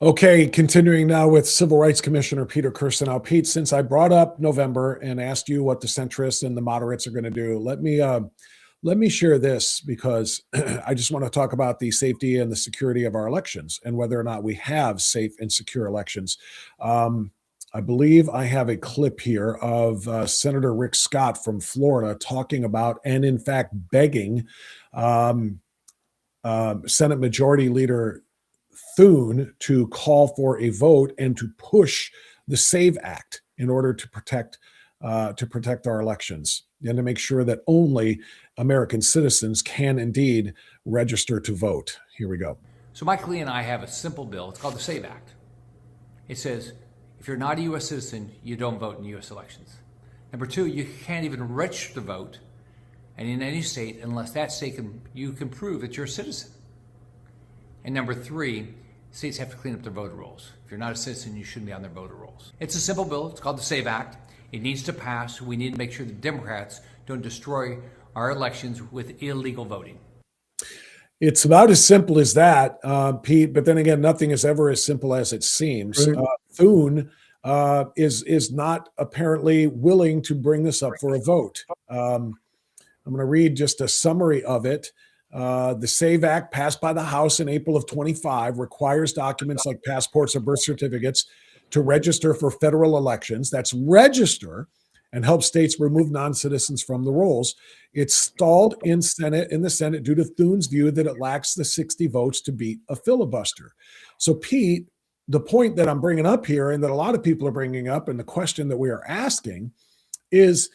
Okay, continuing now with Civil Rights Commissioner Peter Kirsanow. Pete, since I brought up November and asked you what the centrists and the moderates are going to do, let me share this, because I just want to talk about the safety and the security of our elections and whether or not we have safe and secure elections. I believe I have a clip here of Senator Rick Scott from Florida talking about, and in fact begging, Senate Majority Leader Thune to call for a vote and to push the SAVE Act in order to protect our elections and to make sure that only American citizens can indeed register to vote. Here we go. So Mike Lee and I have a simple bill. It's called the SAVE Act. It says if you're not a U.S. citizen, you don't vote in U.S. elections. Number two, you can't even register to vote and in any state unless that state you can prove that you're a citizen. And number three, states have to clean up their voter rolls. If you're not a citizen, you shouldn't be on their voter rolls. It's a simple bill. It's called the SAVE Act. It needs to pass. We need to make sure the Democrats don't destroy our elections with illegal voting. It's about as simple as that, Pete. But then again, nothing is ever as simple as it seems. Right. Thune is not apparently willing to bring this up for a vote. I'm going to read just a summary of it. The SAVE Act, passed by the House in April of 25, requires documents like passports or birth certificates to register for federal elections. That's register, and help states remove non-citizens from the rolls. It's stalled in the Senate due to Thune's view that it lacks the 60 votes to beat a filibuster. So, Pete, the point that I'm bringing up here, and that a lot of people are bringing up, and the question that we are asking is,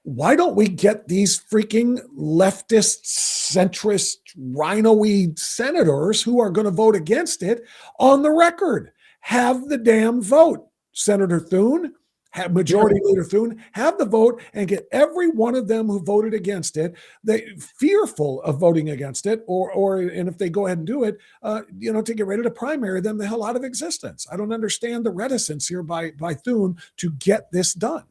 why don't we get these freaking leftist, centrist, rhino-y senators who are going to vote against it on the record? Have the damn vote. Senator Thune, Majority Leader Thune, have the vote and get every one of them who voted against it, they fearful of voting against it, and if they go ahead and do it, to get ready to primary them the hell out of existence. I don't understand the reticence here by Thune to get this done.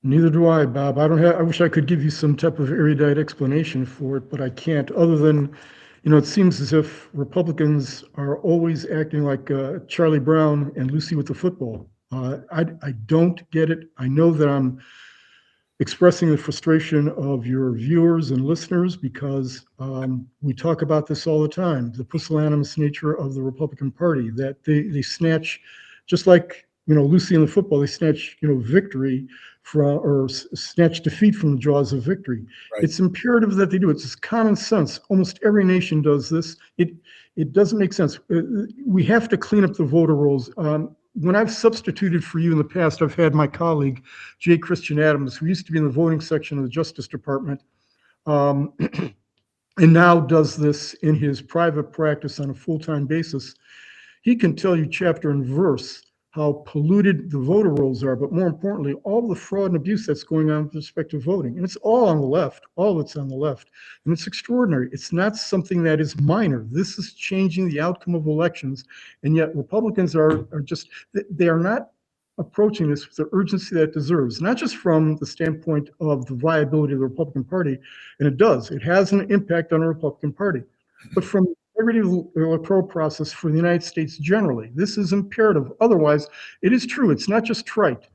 Neither do I, Bob. I wish I could give you some type of erudite explanation for it, but I can't, other than, it seems as if Republicans are always acting like Charlie Brown and Lucy with the football. I don't get it. I know that I'm expressing the frustration of your viewers and listeners because we talk about this all the time, the pusillanimous nature of the Republican Party, that they snatch, just like Lucy in the football, they snatch, victory from, or snatch defeat from the jaws of victory. Right. It's imperative that they do it. It's just common sense. Almost every nation does this. It doesn't make sense. We have to clean up the voter rolls. When I've substituted for you in the past, I've had my colleague, J. Christian Adams, who used to be in the voting section of the Justice Department, and now does this in his private practice on a full-time basis. He can tell you chapter and verse how polluted the voter rolls are, but more importantly, all the fraud and abuse that's going on with respect to voting. And it's all on the left, all of it's on the left. And it's extraordinary. It's not something that is minor. This is changing the outcome of elections. And yet Republicans are just, they are not approaching this with the urgency that it deserves, not just from the standpoint of the viability of the Republican Party, and it does, it has an impact on the Republican Party, but from the integrity of the electoral process for the United States generally. This is imperative. Otherwise, it is true, it's not just trite,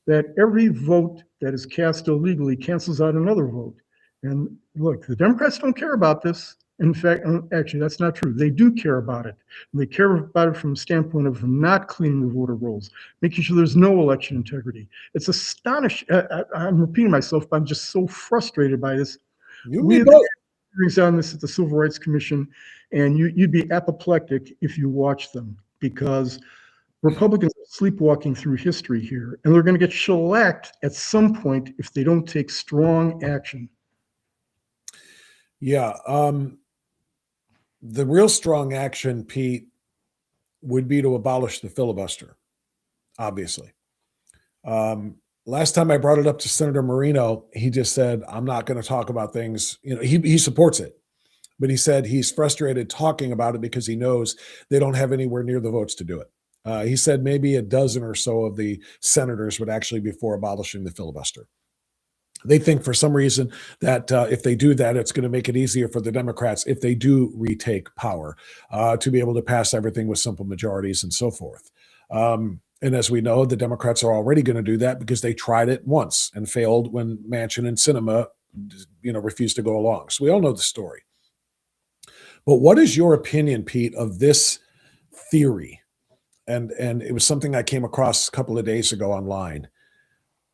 that every vote that is cast illegally cancels out another vote. And look, the Democrats don't care about this. In fact, actually, that's not true. They do care about it. And they care about it from the standpoint of not cleaning the voter rolls, making sure there's no election integrity. It's astonishing. I'm repeating myself, but I'm just so frustrated by this. We had hearings on this at the Civil Rights Commission, and you'd be apoplectic if you watch them, because Republicans are sleepwalking through history here, and they're going to get shellacked at some point if they don't take strong action. Yeah. The real strong action, Pete, would be to abolish the filibuster, obviously. Last time I brought it up to Senator Marino, he just said, I'm not going to talk about things. He supports it, but he said he's frustrated talking about it because he knows they don't have anywhere near the votes to do it. He said maybe a dozen or so of the senators would actually be for abolishing the filibuster. They think for some reason that if they do that, it's going to make it easier for the Democrats, if they do retake power, to be able to pass everything with simple majorities and so forth. And as we know, the Democrats are already going to do that because they tried it once and failed when Manchin and Sinema, refused to go along. So we all know the story. But what is your opinion, Pete, of this theory? And it was something I came across a couple of days ago online,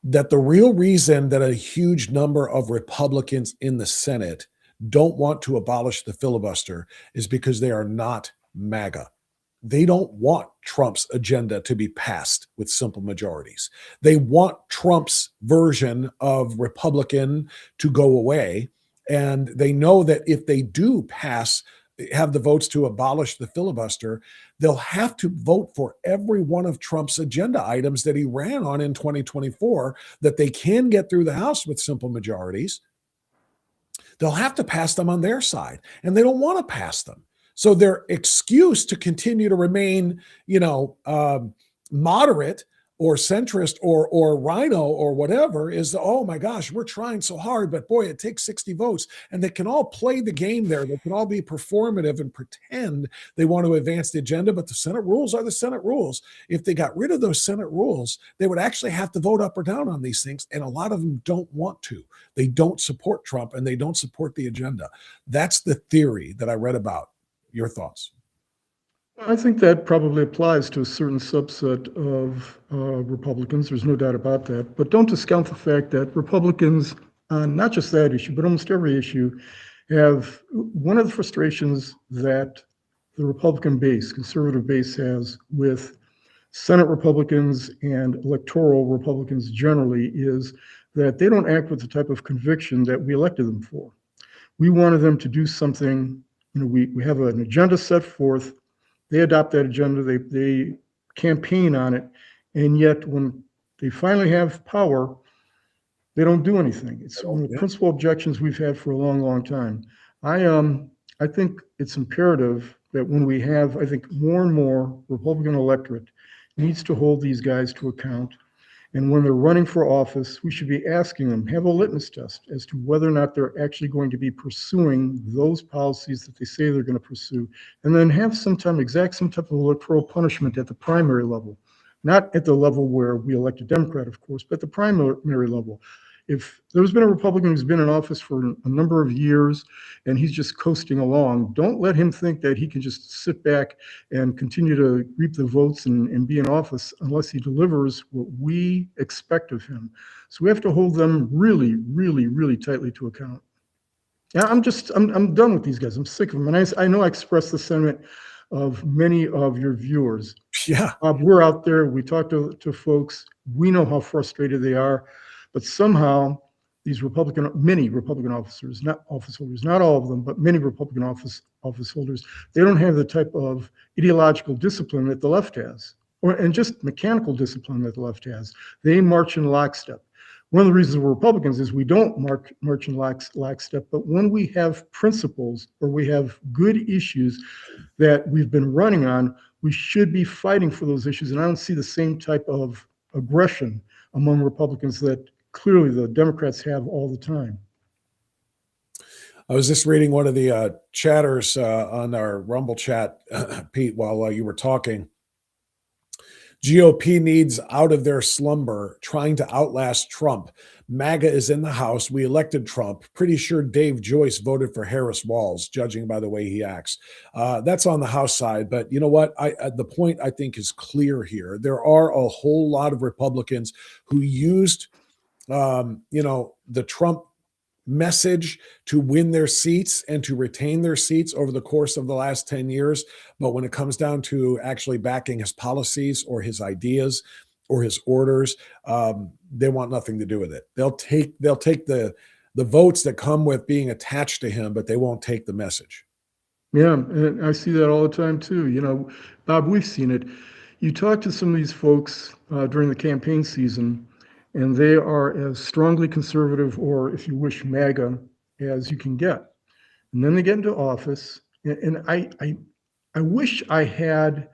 that the real reason that a huge number of Republicans in the Senate don't want to abolish the filibuster is because they are not MAGA. They don't want Trump's agenda to be passed with simple majorities. They want Trump's version of Republican to go away. And they know that if they do have the votes to abolish the filibuster, they'll have to vote for every one of Trump's agenda items that he ran on in 2024 that they can get through the House with simple majorities. They'll have to pass them on their side, and they don't want to pass them. So their excuse to continue to remain, moderate or centrist or rhino or whatever is, oh my gosh, we're trying so hard, but boy, it takes 60 votes. And they can all play the game there. They can all be performative and pretend they want to advance the agenda, but the Senate rules are the Senate rules. If they got rid of those Senate rules, they would actually have to vote up or down on these things. And a lot of them don't want to. They don't support Trump and they don't support the agenda. That's the theory that I read about. Your thoughts? I think that probably applies to a certain subset of Republicans. There's no doubt about that. But don't discount the fact that Republicans, on not just that issue, but almost every issue, have one of the frustrations that the Republican base, conservative base, has with Senate Republicans and electoral Republicans generally is that they don't act with the type of conviction that we elected them for. We wanted them to do something. We have an agenda set forth. They adopt that agenda, they campaign on it, and yet when they finally have power, they don't do anything. It's one of the principal objections we've had for a long, long time. I think it's imperative that when we have, I think, more and more Republican electorate needs to hold these guys to account. And when they're running for office, we should be asking them, have a litmus test as to whether or not they're actually going to be pursuing those policies that they say they're going to pursue. And then have some type of electoral punishment at the primary level, not at the level where we elect a Democrat, of course, but the primary level. If there's been a Republican who's been in office for a number of years and he's just coasting along, don't let him think that he can just sit back and continue to reap the votes and be in office unless he delivers what we expect of him. So we have to hold them really, really, really tightly to account. Yeah, I'm done with these guys. I'm sick of them. And I know I expressed the sentiment of many of your viewers. Yeah. We're out there. We talk to folks. We know how frustrated they are. But somehow these many Republican officers, not office holders, not all of them, but many Republican office holders, they don't have the type of ideological discipline that the left has, and just mechanical discipline that the left has. They march in lockstep. One of the reasons we're Republicans is we don't march in lockstep, but when we have principles or we have good issues that we've been running on, we should be fighting for those issues. And I don't see the same type of aggression among Republicans that clearly the Democrats have all the time. I was just reading one of the chatters on our Rumble chat, Pete, while you were talking. GOP needs out of their slumber, trying to outlast Trump. MAGA is in the House. We elected Trump. Pretty sure Dave Joyce voted for Harris Walls, judging by the way he acts. That's on the House side. But you know what? The point, I think, is clear here. There are a whole lot of Republicans who used, the Trump message to win their seats and to retain their seats over the course of the last 10 years. But when it comes down to actually backing his policies or his ideas or his orders, they want nothing to do with it. They'll take the votes that come with being attached to him, but they won't take the message. Yeah, and I see that all the time too. Bob, we've seen it. You talk to some of these folks during the campaign season, and they are as strongly conservative, or if you wish, MAGA, as you can get. And then they get into office, and I wish I had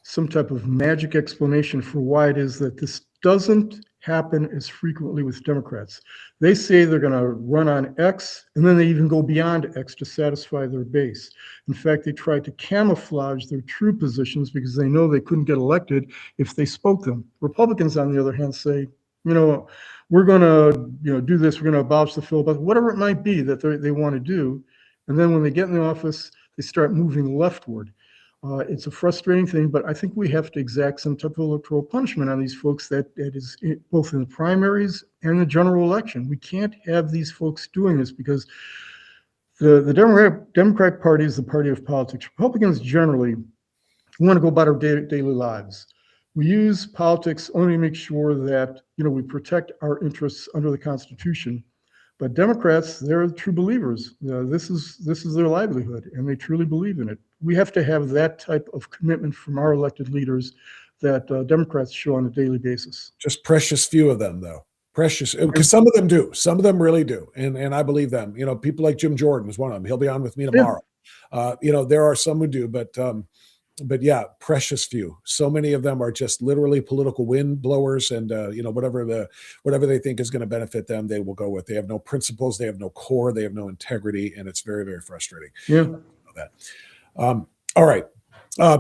some type of magic explanation for why it is that this doesn't happen as frequently with Democrats. They say they're going to run on X, and then they even go beyond X to satisfy their base. In fact, they try to camouflage their true positions because they know they couldn't get elected if they spoke them. Republicans, on the other hand, say, we're going to, do this. We're going to abolish the filibuster, whatever it might be that they want to do. And then when they get in the office, they start moving leftward. It's a frustrating thing, but I think we have to exact some type of electoral punishment on these folks that is both in the primaries and the general election. We can't have these folks doing this because the Democratic Party is the party of politics. Republicans generally want to go about our daily lives. We use politics only to make sure that, we protect our interests under the Constitution. But Democrats, they're true believers. This is their livelihood, and they truly believe in it. We have to have that type of commitment from our elected leaders that Democrats show on a daily basis. Just precious few of them, though. Precious, because some of them do. Some of them really do, and I believe them. People like Jim Jordan is one of them. He'll be on with me tomorrow. Yeah. There are some who do, but yeah, precious few. So many of them are just literally political wind blowers, and whatever they think is going to benefit them, they will go with. They have no principles, they have no core, they have no integrity, and it's very, very frustrating. Yeah. All right,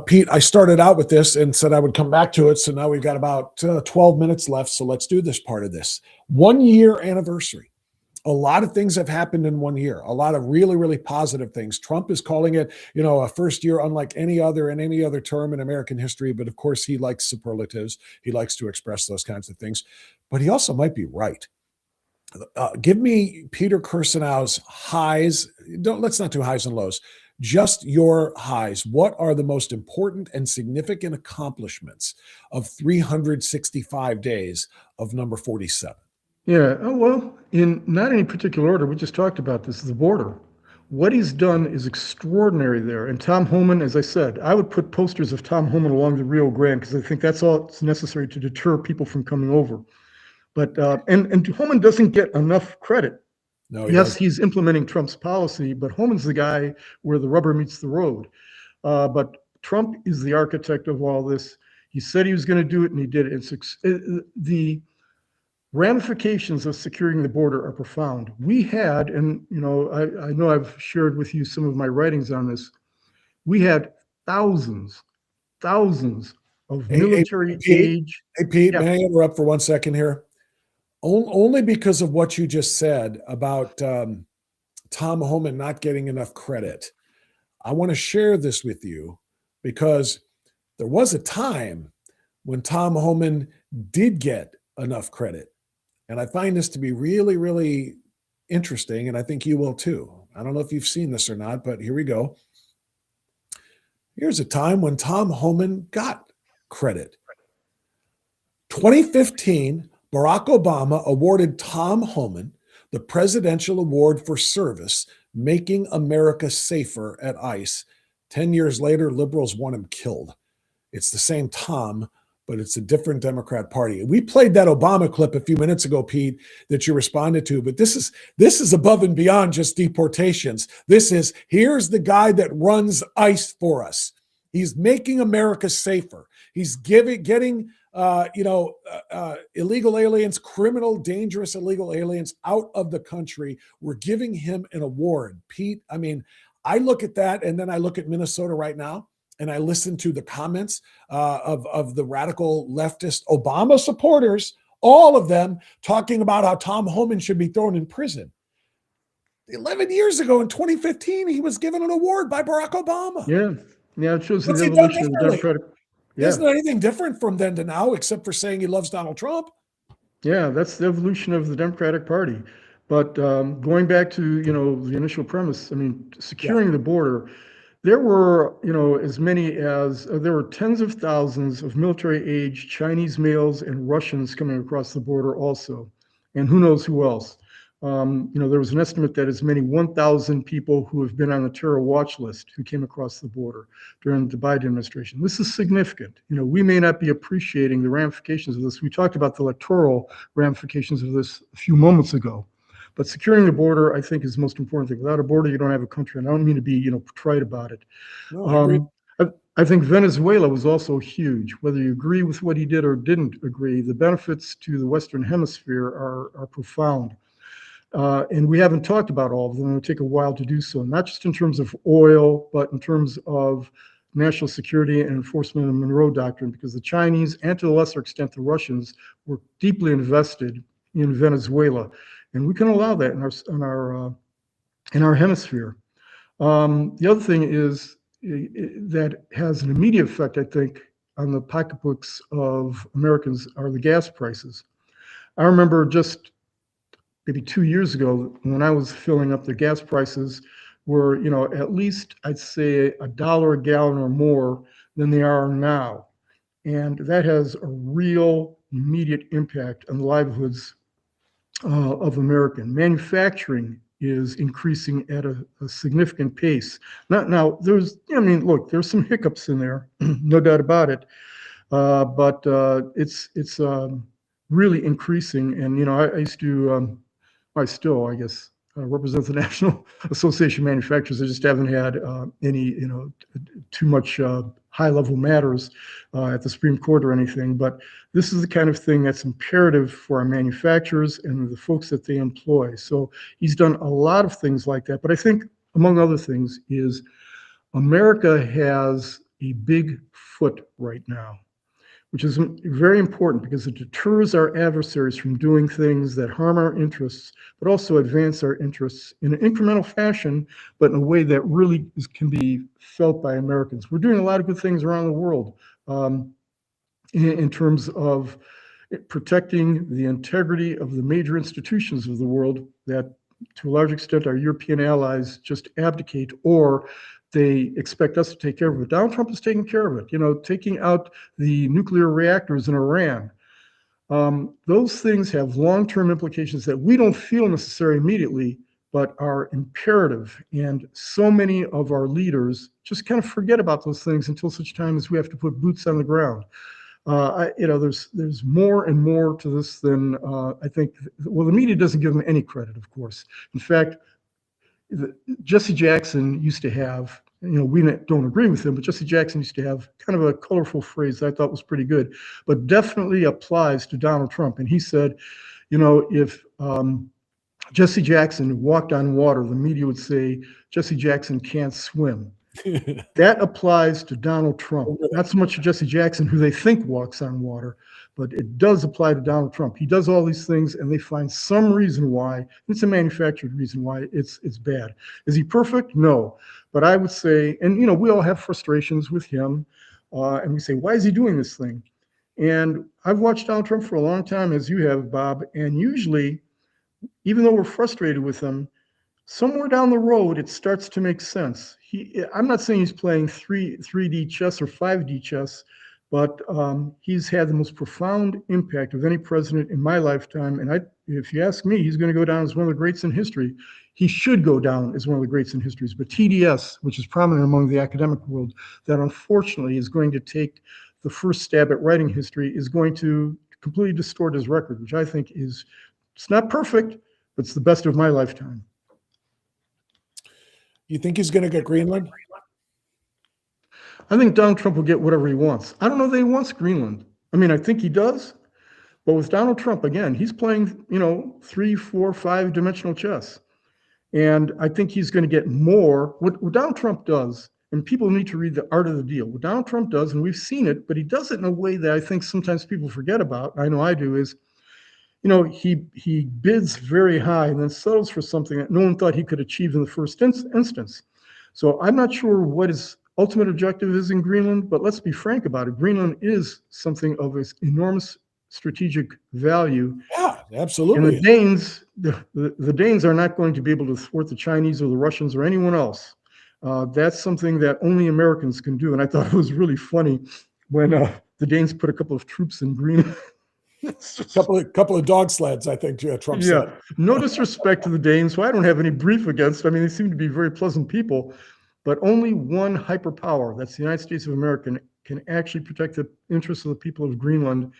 Pete. I started out with this and said I would come back to it. So now we've got about 12 minutes left. So let's do this part of this 1 year anniversary. A lot of things have happened in 1 year, a lot of really, really positive things. Trump is calling it, a first year unlike any other in any other term in American history. But of course, he likes superlatives. He likes to express those kinds of things. But he also might be right. Give me Peter Kirsanow's highs. Let's not do highs and lows. Just your highs. What are the most important and significant accomplishments of 365 days of number 47? Yeah, well, in not any particular order, we just talked about this, the border. What he's done is extraordinary there. And Tom Homan, as I said, I would put posters of Tom Homan along the Rio Grande because I think that's all that's necessary to deter people from coming over. But and Homan doesn't get enough credit. No, yes, he's implementing Trump's policy, but Homan's the guy where the rubber meets the road. But Trump is the architect of all this. He said he was going to do it, and he did it. The ramifications of securing the border are profound. We had, and I know I've shared with you some of my writings on this. We had thousands of military age. Hey, Pete, may I interrupt for 1 second here? Only because of what you just said about Tom Homan not getting enough credit. I want to share this with you because there was a time when Tom Homan did get enough credit. And I find this to be really, really interesting, and I think you will too. I don't know if you've seen this or not, but here we go. Here's a time when Tom Homan got credit. 2015, Barack Obama awarded Tom Homan the Presidential Award for Service, Making America Safer at ICE. 10 years later, liberals want him killed. It's the same Tom, but it's a different Democrat Party. We played that Obama clip a few minutes ago, Pete, that you responded to, but this is above and beyond just deportations. Here's the guy that runs ICE for us. He's making America safer. He's getting illegal aliens, criminal, dangerous illegal aliens out of the country. We're giving him an award. Pete, I mean, I look at that and then I look at Minnesota right now and I listen to the comments of the radical leftist Obama supporters, all of them talking about how Tom Homan should be thrown in prison. 11 years ago in 2015, he was given an award by Barack Obama. Yeah, it shows the evolution of the Democratic. Yeah. Isn't anything different from then to now, except for saying he loves Donald Trump? Yeah, that's the evolution of the Democratic Party. But going back to, the initial premise, I mean, securing the border, there were, as many as, there were tens of thousands of military-age Chinese males and Russians coming across the border also. And who knows who else. There was an estimate that as many 1,000 people who have been on the terror watch list who came across the border during the Biden administration. This is significant. We may not be appreciating the ramifications of this. We talked about the electoral ramifications of this a few moments ago. But securing the border, I think, is the most important thing. Without a border, you don't have a country. And I don't mean to be, trite about it. No, I think Venezuela was also huge. Whether you agree with what he did or didn't agree, the benefits to the Western Hemisphere are profound. And we haven't talked about all of them. It'll take a while to do so, not just in terms of oil, but in terms of national security and enforcement of the Monroe Doctrine, because the Chinese, and to a lesser extent the Russians, were deeply invested in Venezuela. And we can allow that in our hemisphere. The other thing is that has an immediate effect, I think, on the pocketbooks of Americans are the gas prices. I remember just maybe 2 years ago when I was filling up, the gas prices were, at least I'd say $1 a gallon or more than they are now. And that has a real immediate impact on the livelihoods of American. Manufacturing is increasing at a significant pace. Now, there's some hiccups in there, no doubt about it, but it's really increasing. And I used to, I still, I guess, represent the National Association of Manufacturers. I just haven't had any, too much high-level matters at the Supreme Court or anything. But this is the kind of thing that's imperative for our manufacturers and the folks that they employ. So he's done a lot of things like that. But I think, among other things, is America has a big foot right now, which is very important because it deters our adversaries from doing things that harm our interests, but also advance our interests in an incremental fashion, but in a way that really can be felt by Americans. We're doing a lot of good things around the world in terms of protecting the integrity of the major institutions of the world that, to a large extent, our European allies just abdicate or they expect us to take care of it. Donald Trump is taking care of it, taking out the nuclear reactors in Iran. Those things have long-term implications that we don't feel necessary immediately, but are imperative. And so many of our leaders just kind of forget about those things until such time as we have to put boots on the ground. There's more and more to this than I think. Well, the media doesn't give them any credit, of course. In fact, Jesse Jackson used to have, we don't agree with him, but Jesse Jackson used to have kind of a colorful phrase that I thought was pretty good, but definitely applies to Donald Trump. And he said, if Jesse Jackson walked on water, the media would say Jesse Jackson can't swim. That applies to Donald Trump, not so much to Jesse Jackson, who they think walks on water, but it does apply to Donald Trump. He does all these things, and they find some reason why. It's a manufactured reason why it's bad. Is he perfect? No. But I would say, and we all have frustrations with him, and we say, why is he doing this thing? And I've watched Donald Trump for a long time, as you have, Bob, and usually, even though we're frustrated with him, somewhere down the road, it starts to make sense. I'm not saying he's playing 3D chess or 5D chess, but he's had the most profound impact of any president in my lifetime. And if you ask me, he's going to go down as one of the greats in history. He should go down as one of the greats in history. But TDS, which is prominent among the academic world, that unfortunately is going to take the first stab at writing history, is going to completely distort his record, which I think it's not perfect, but it's the best of my lifetime. You think he's going to get Greenland? I think Donald Trump will get whatever he wants. I don't know that he wants Greenland. I mean, I think he does, but with Donald Trump, again, he's playing, 3, 4, 5-dimensional chess. And I think he's going to get more. What Donald Trump does, and people need to read The Art of the Deal. What Donald Trump does, and we've seen it, but he does it in a way that I think sometimes people forget about. I know I do, is he bids very high and then settles for something that no one thought he could achieve in the first instance. So I'm not sure what his ultimate objective is in Greenland, but let's be frank about it. Greenland is something of enormous strategic value. Yeah, absolutely. And the Danes, the Danes are not going to be able to thwart the Chinese or the Russians or anyone else. That's something that only Americans can do. And I thought it was really funny when the Danes put a couple of troops in Greenland. couple of dog sleds, I think Trump said. Yeah, no disrespect to the Danes, who I don't have any brief against. I mean, they seem to be very pleasant people, but only one hyperpower, that's the United States of America, can actually protect the interests of the people of Greenland.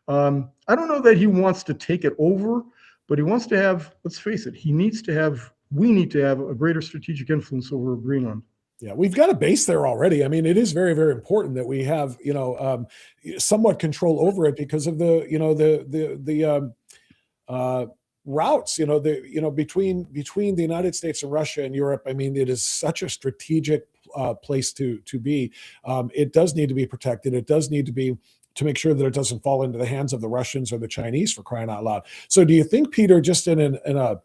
I don't know that he wants to take it over, but he wants to have, let's face it, we need to have a greater strategic influence over Greenland. Yeah, we've got a base there already. I mean, it is very, very important that we have, somewhat control over it because of the routes, between the United States and Russia and Europe. I mean, it is such a strategic place to be. It does need to be protected. It does need to make sure that it doesn't fall into the hands of the Russians or the Chinese, for crying out loud. So, do you think, Peter, just in an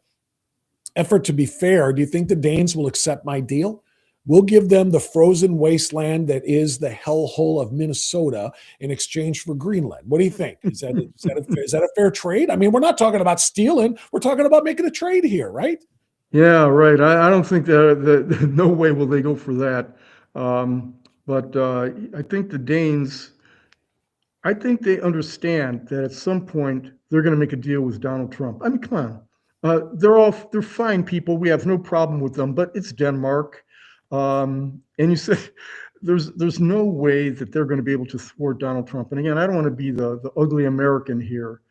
effort to be fair, do you think the Danes will accept my deal? We'll give them the frozen wasteland that is the hellhole of Minnesota in exchange for Greenland. What do you think? Is that a fair trade? I mean, we're not talking about stealing. We're talking about making a trade here, right? Yeah, right. I don't think that no way will they go for that. But I think the Danes, I think they understand that at some point they're going to make a deal with Donald Trump. I mean, come on. They're fine people. We have no problem with them, but it's Denmark. And you say there's no way that they're going to be able to thwart Donald Trump. And again, I don't want to be the ugly American here,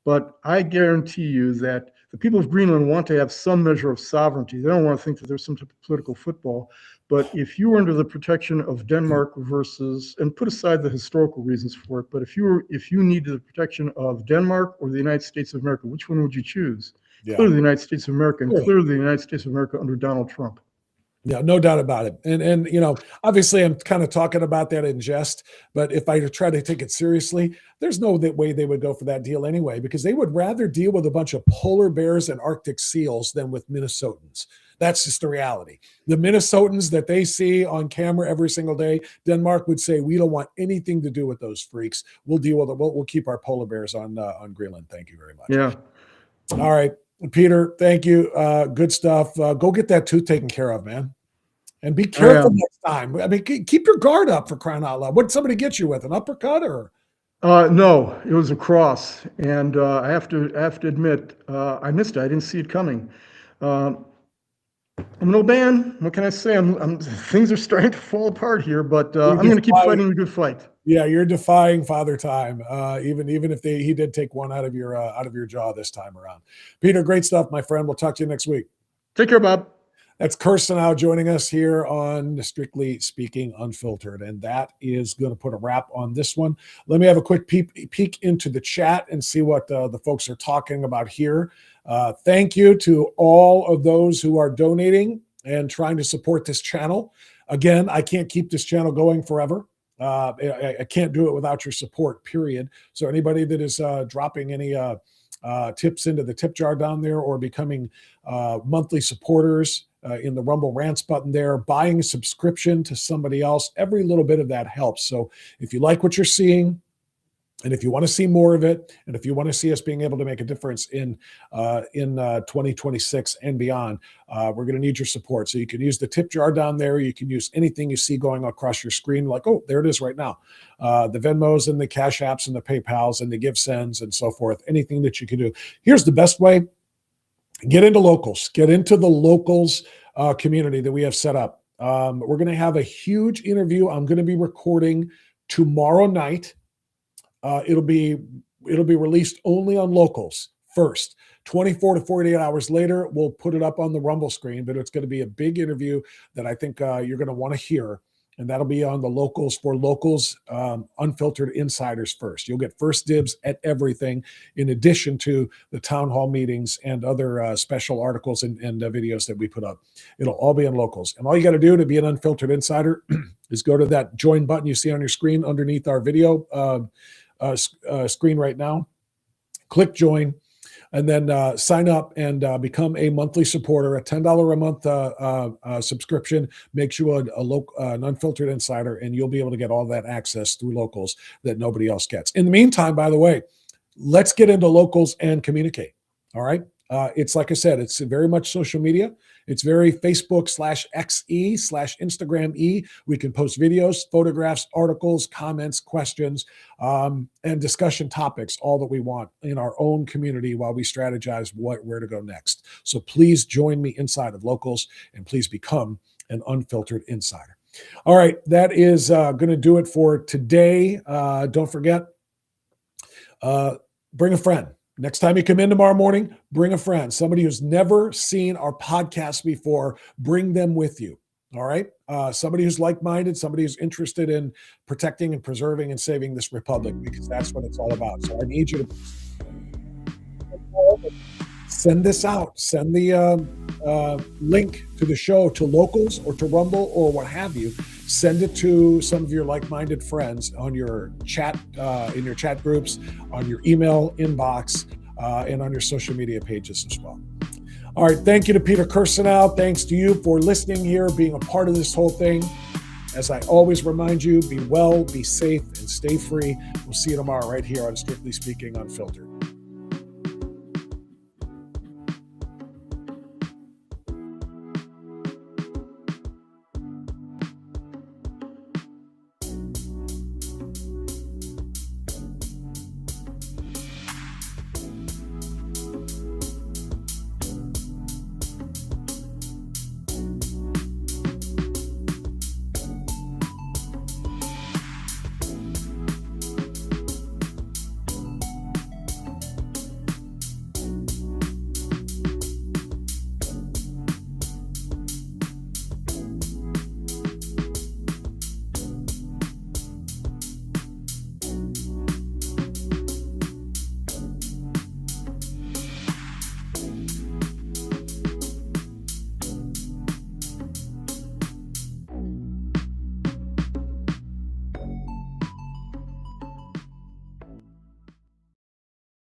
but I guarantee you that the people of Greenland want to have some measure of sovereignty. They don't want to think that there's some type of political football. But if you were under the protection of Denmark versus, and put aside the historical reasons for it, but if you needed the protection of Denmark or the United States of America, which one would you choose? Yeah. Clearly the United States of America, and clearly the United States of America under Donald Trump. Yeah, no doubt about it. And obviously I'm kind of talking about that in jest, but if I try to take it seriously, there's no way they would go for that deal anyway, because they would rather deal with a bunch of polar bears and Arctic seals than with Minnesotans. That's just the reality. The Minnesotans that they see on camera every single day, Denmark would say, we don't want anything to do with those freaks. We'll deal with it. We'll keep our polar bears on Greenland. Thank you very much. Yeah. All right. Peter, thank you. Good stuff. Go get that tooth taken care of, man. And be careful next time. I mean, keep your guard up, for crying out loud. What did somebody get you with? An uppercut or? No, it was a cross. And I have to admit, I missed it. I didn't see it coming. I'm an old man. What can I say? Things are starting to fall apart here, but I'm going to keep fighting a good fight. Yeah, you're defying Father Time, even if he did take one out of your jaw this time around. Peter, great stuff, my friend. We'll talk to you next week. Take care, Bob. That's Kirsanow joining us here on Strictly Speaking Unfiltered, and that is going to put a wrap on this one. Let me have a quick peek into the chat and see what the folks are talking about here. Thank you to all of those who are donating and trying to support this channel. Again, I can't keep this channel going forever. I can't do it without your support, period. So anybody that is dropping any tips into the tip jar down there, or becoming monthly supporters in the Rumble Rants button there, buying a subscription to somebody else, every little bit of that helps. So if you like what you're seeing, and if you want to see more of it, and if you want to see us being able to make a difference in 2026 and beyond, we're going to need your support. So you can use the tip jar down there. You can use anything you see going across your screen, like, oh, there it is right now. The Venmos and the Cash Apps and the PayPals and the Give Sends and so forth, anything that you can do. Here's the best way. Get into locals. Get into the locals community that we have set up. We're going to have a huge interview I'm going to be recording tomorrow night. It'll be released only on locals first. 24 to 48 hours later, we'll put it up on the Rumble screen, but it's going to be a big interview that I think you're going to want to hear. And that'll be on the locals, for locals, unfiltered insiders first. You'll get first dibs at everything, in addition to the town hall meetings and other special articles and videos that we put up. It'll all be on locals. And all you got to do to be an unfiltered insider is go to that join button you see on your screen underneath our video screen right now. Click join, and then sign up and become a monthly supporter. A $10 a month subscription makes you an unfiltered insider, and you'll be able to get all that access through locals that nobody else gets. In the meantime, by the way, let's get into locals and communicate. All right. It's like I said, it's very much social media. It's very Facebook/XE/Instagram-E. We can post videos, photographs, articles, comments, questions, and discussion topics, all that we want in our own community while we strategize where to go next. So please join me inside of locals, and please become an unfiltered insider. All right, that is going to do it for today. Don't forget, bring a friend. Next time you come in tomorrow morning, bring a friend, somebody who's never seen our podcast before. Bring them with you. All right. Somebody who's like-minded, somebody who's interested in protecting and preserving and saving this republic, because that's what it's all about. So I need you to send this out. Send the link to the show to locals or to Rumble or what have you. Send it to some of your like-minded friends on your chat, in your chat groups, on your email inbox, and on your social media pages as well. All right. Thank you to Peter Kirsanow. Thanks to you for listening here, being a part of this whole thing. As I always remind you, be well, be safe, and stay free. We'll see you tomorrow right here on Strictly Speaking Unfiltered.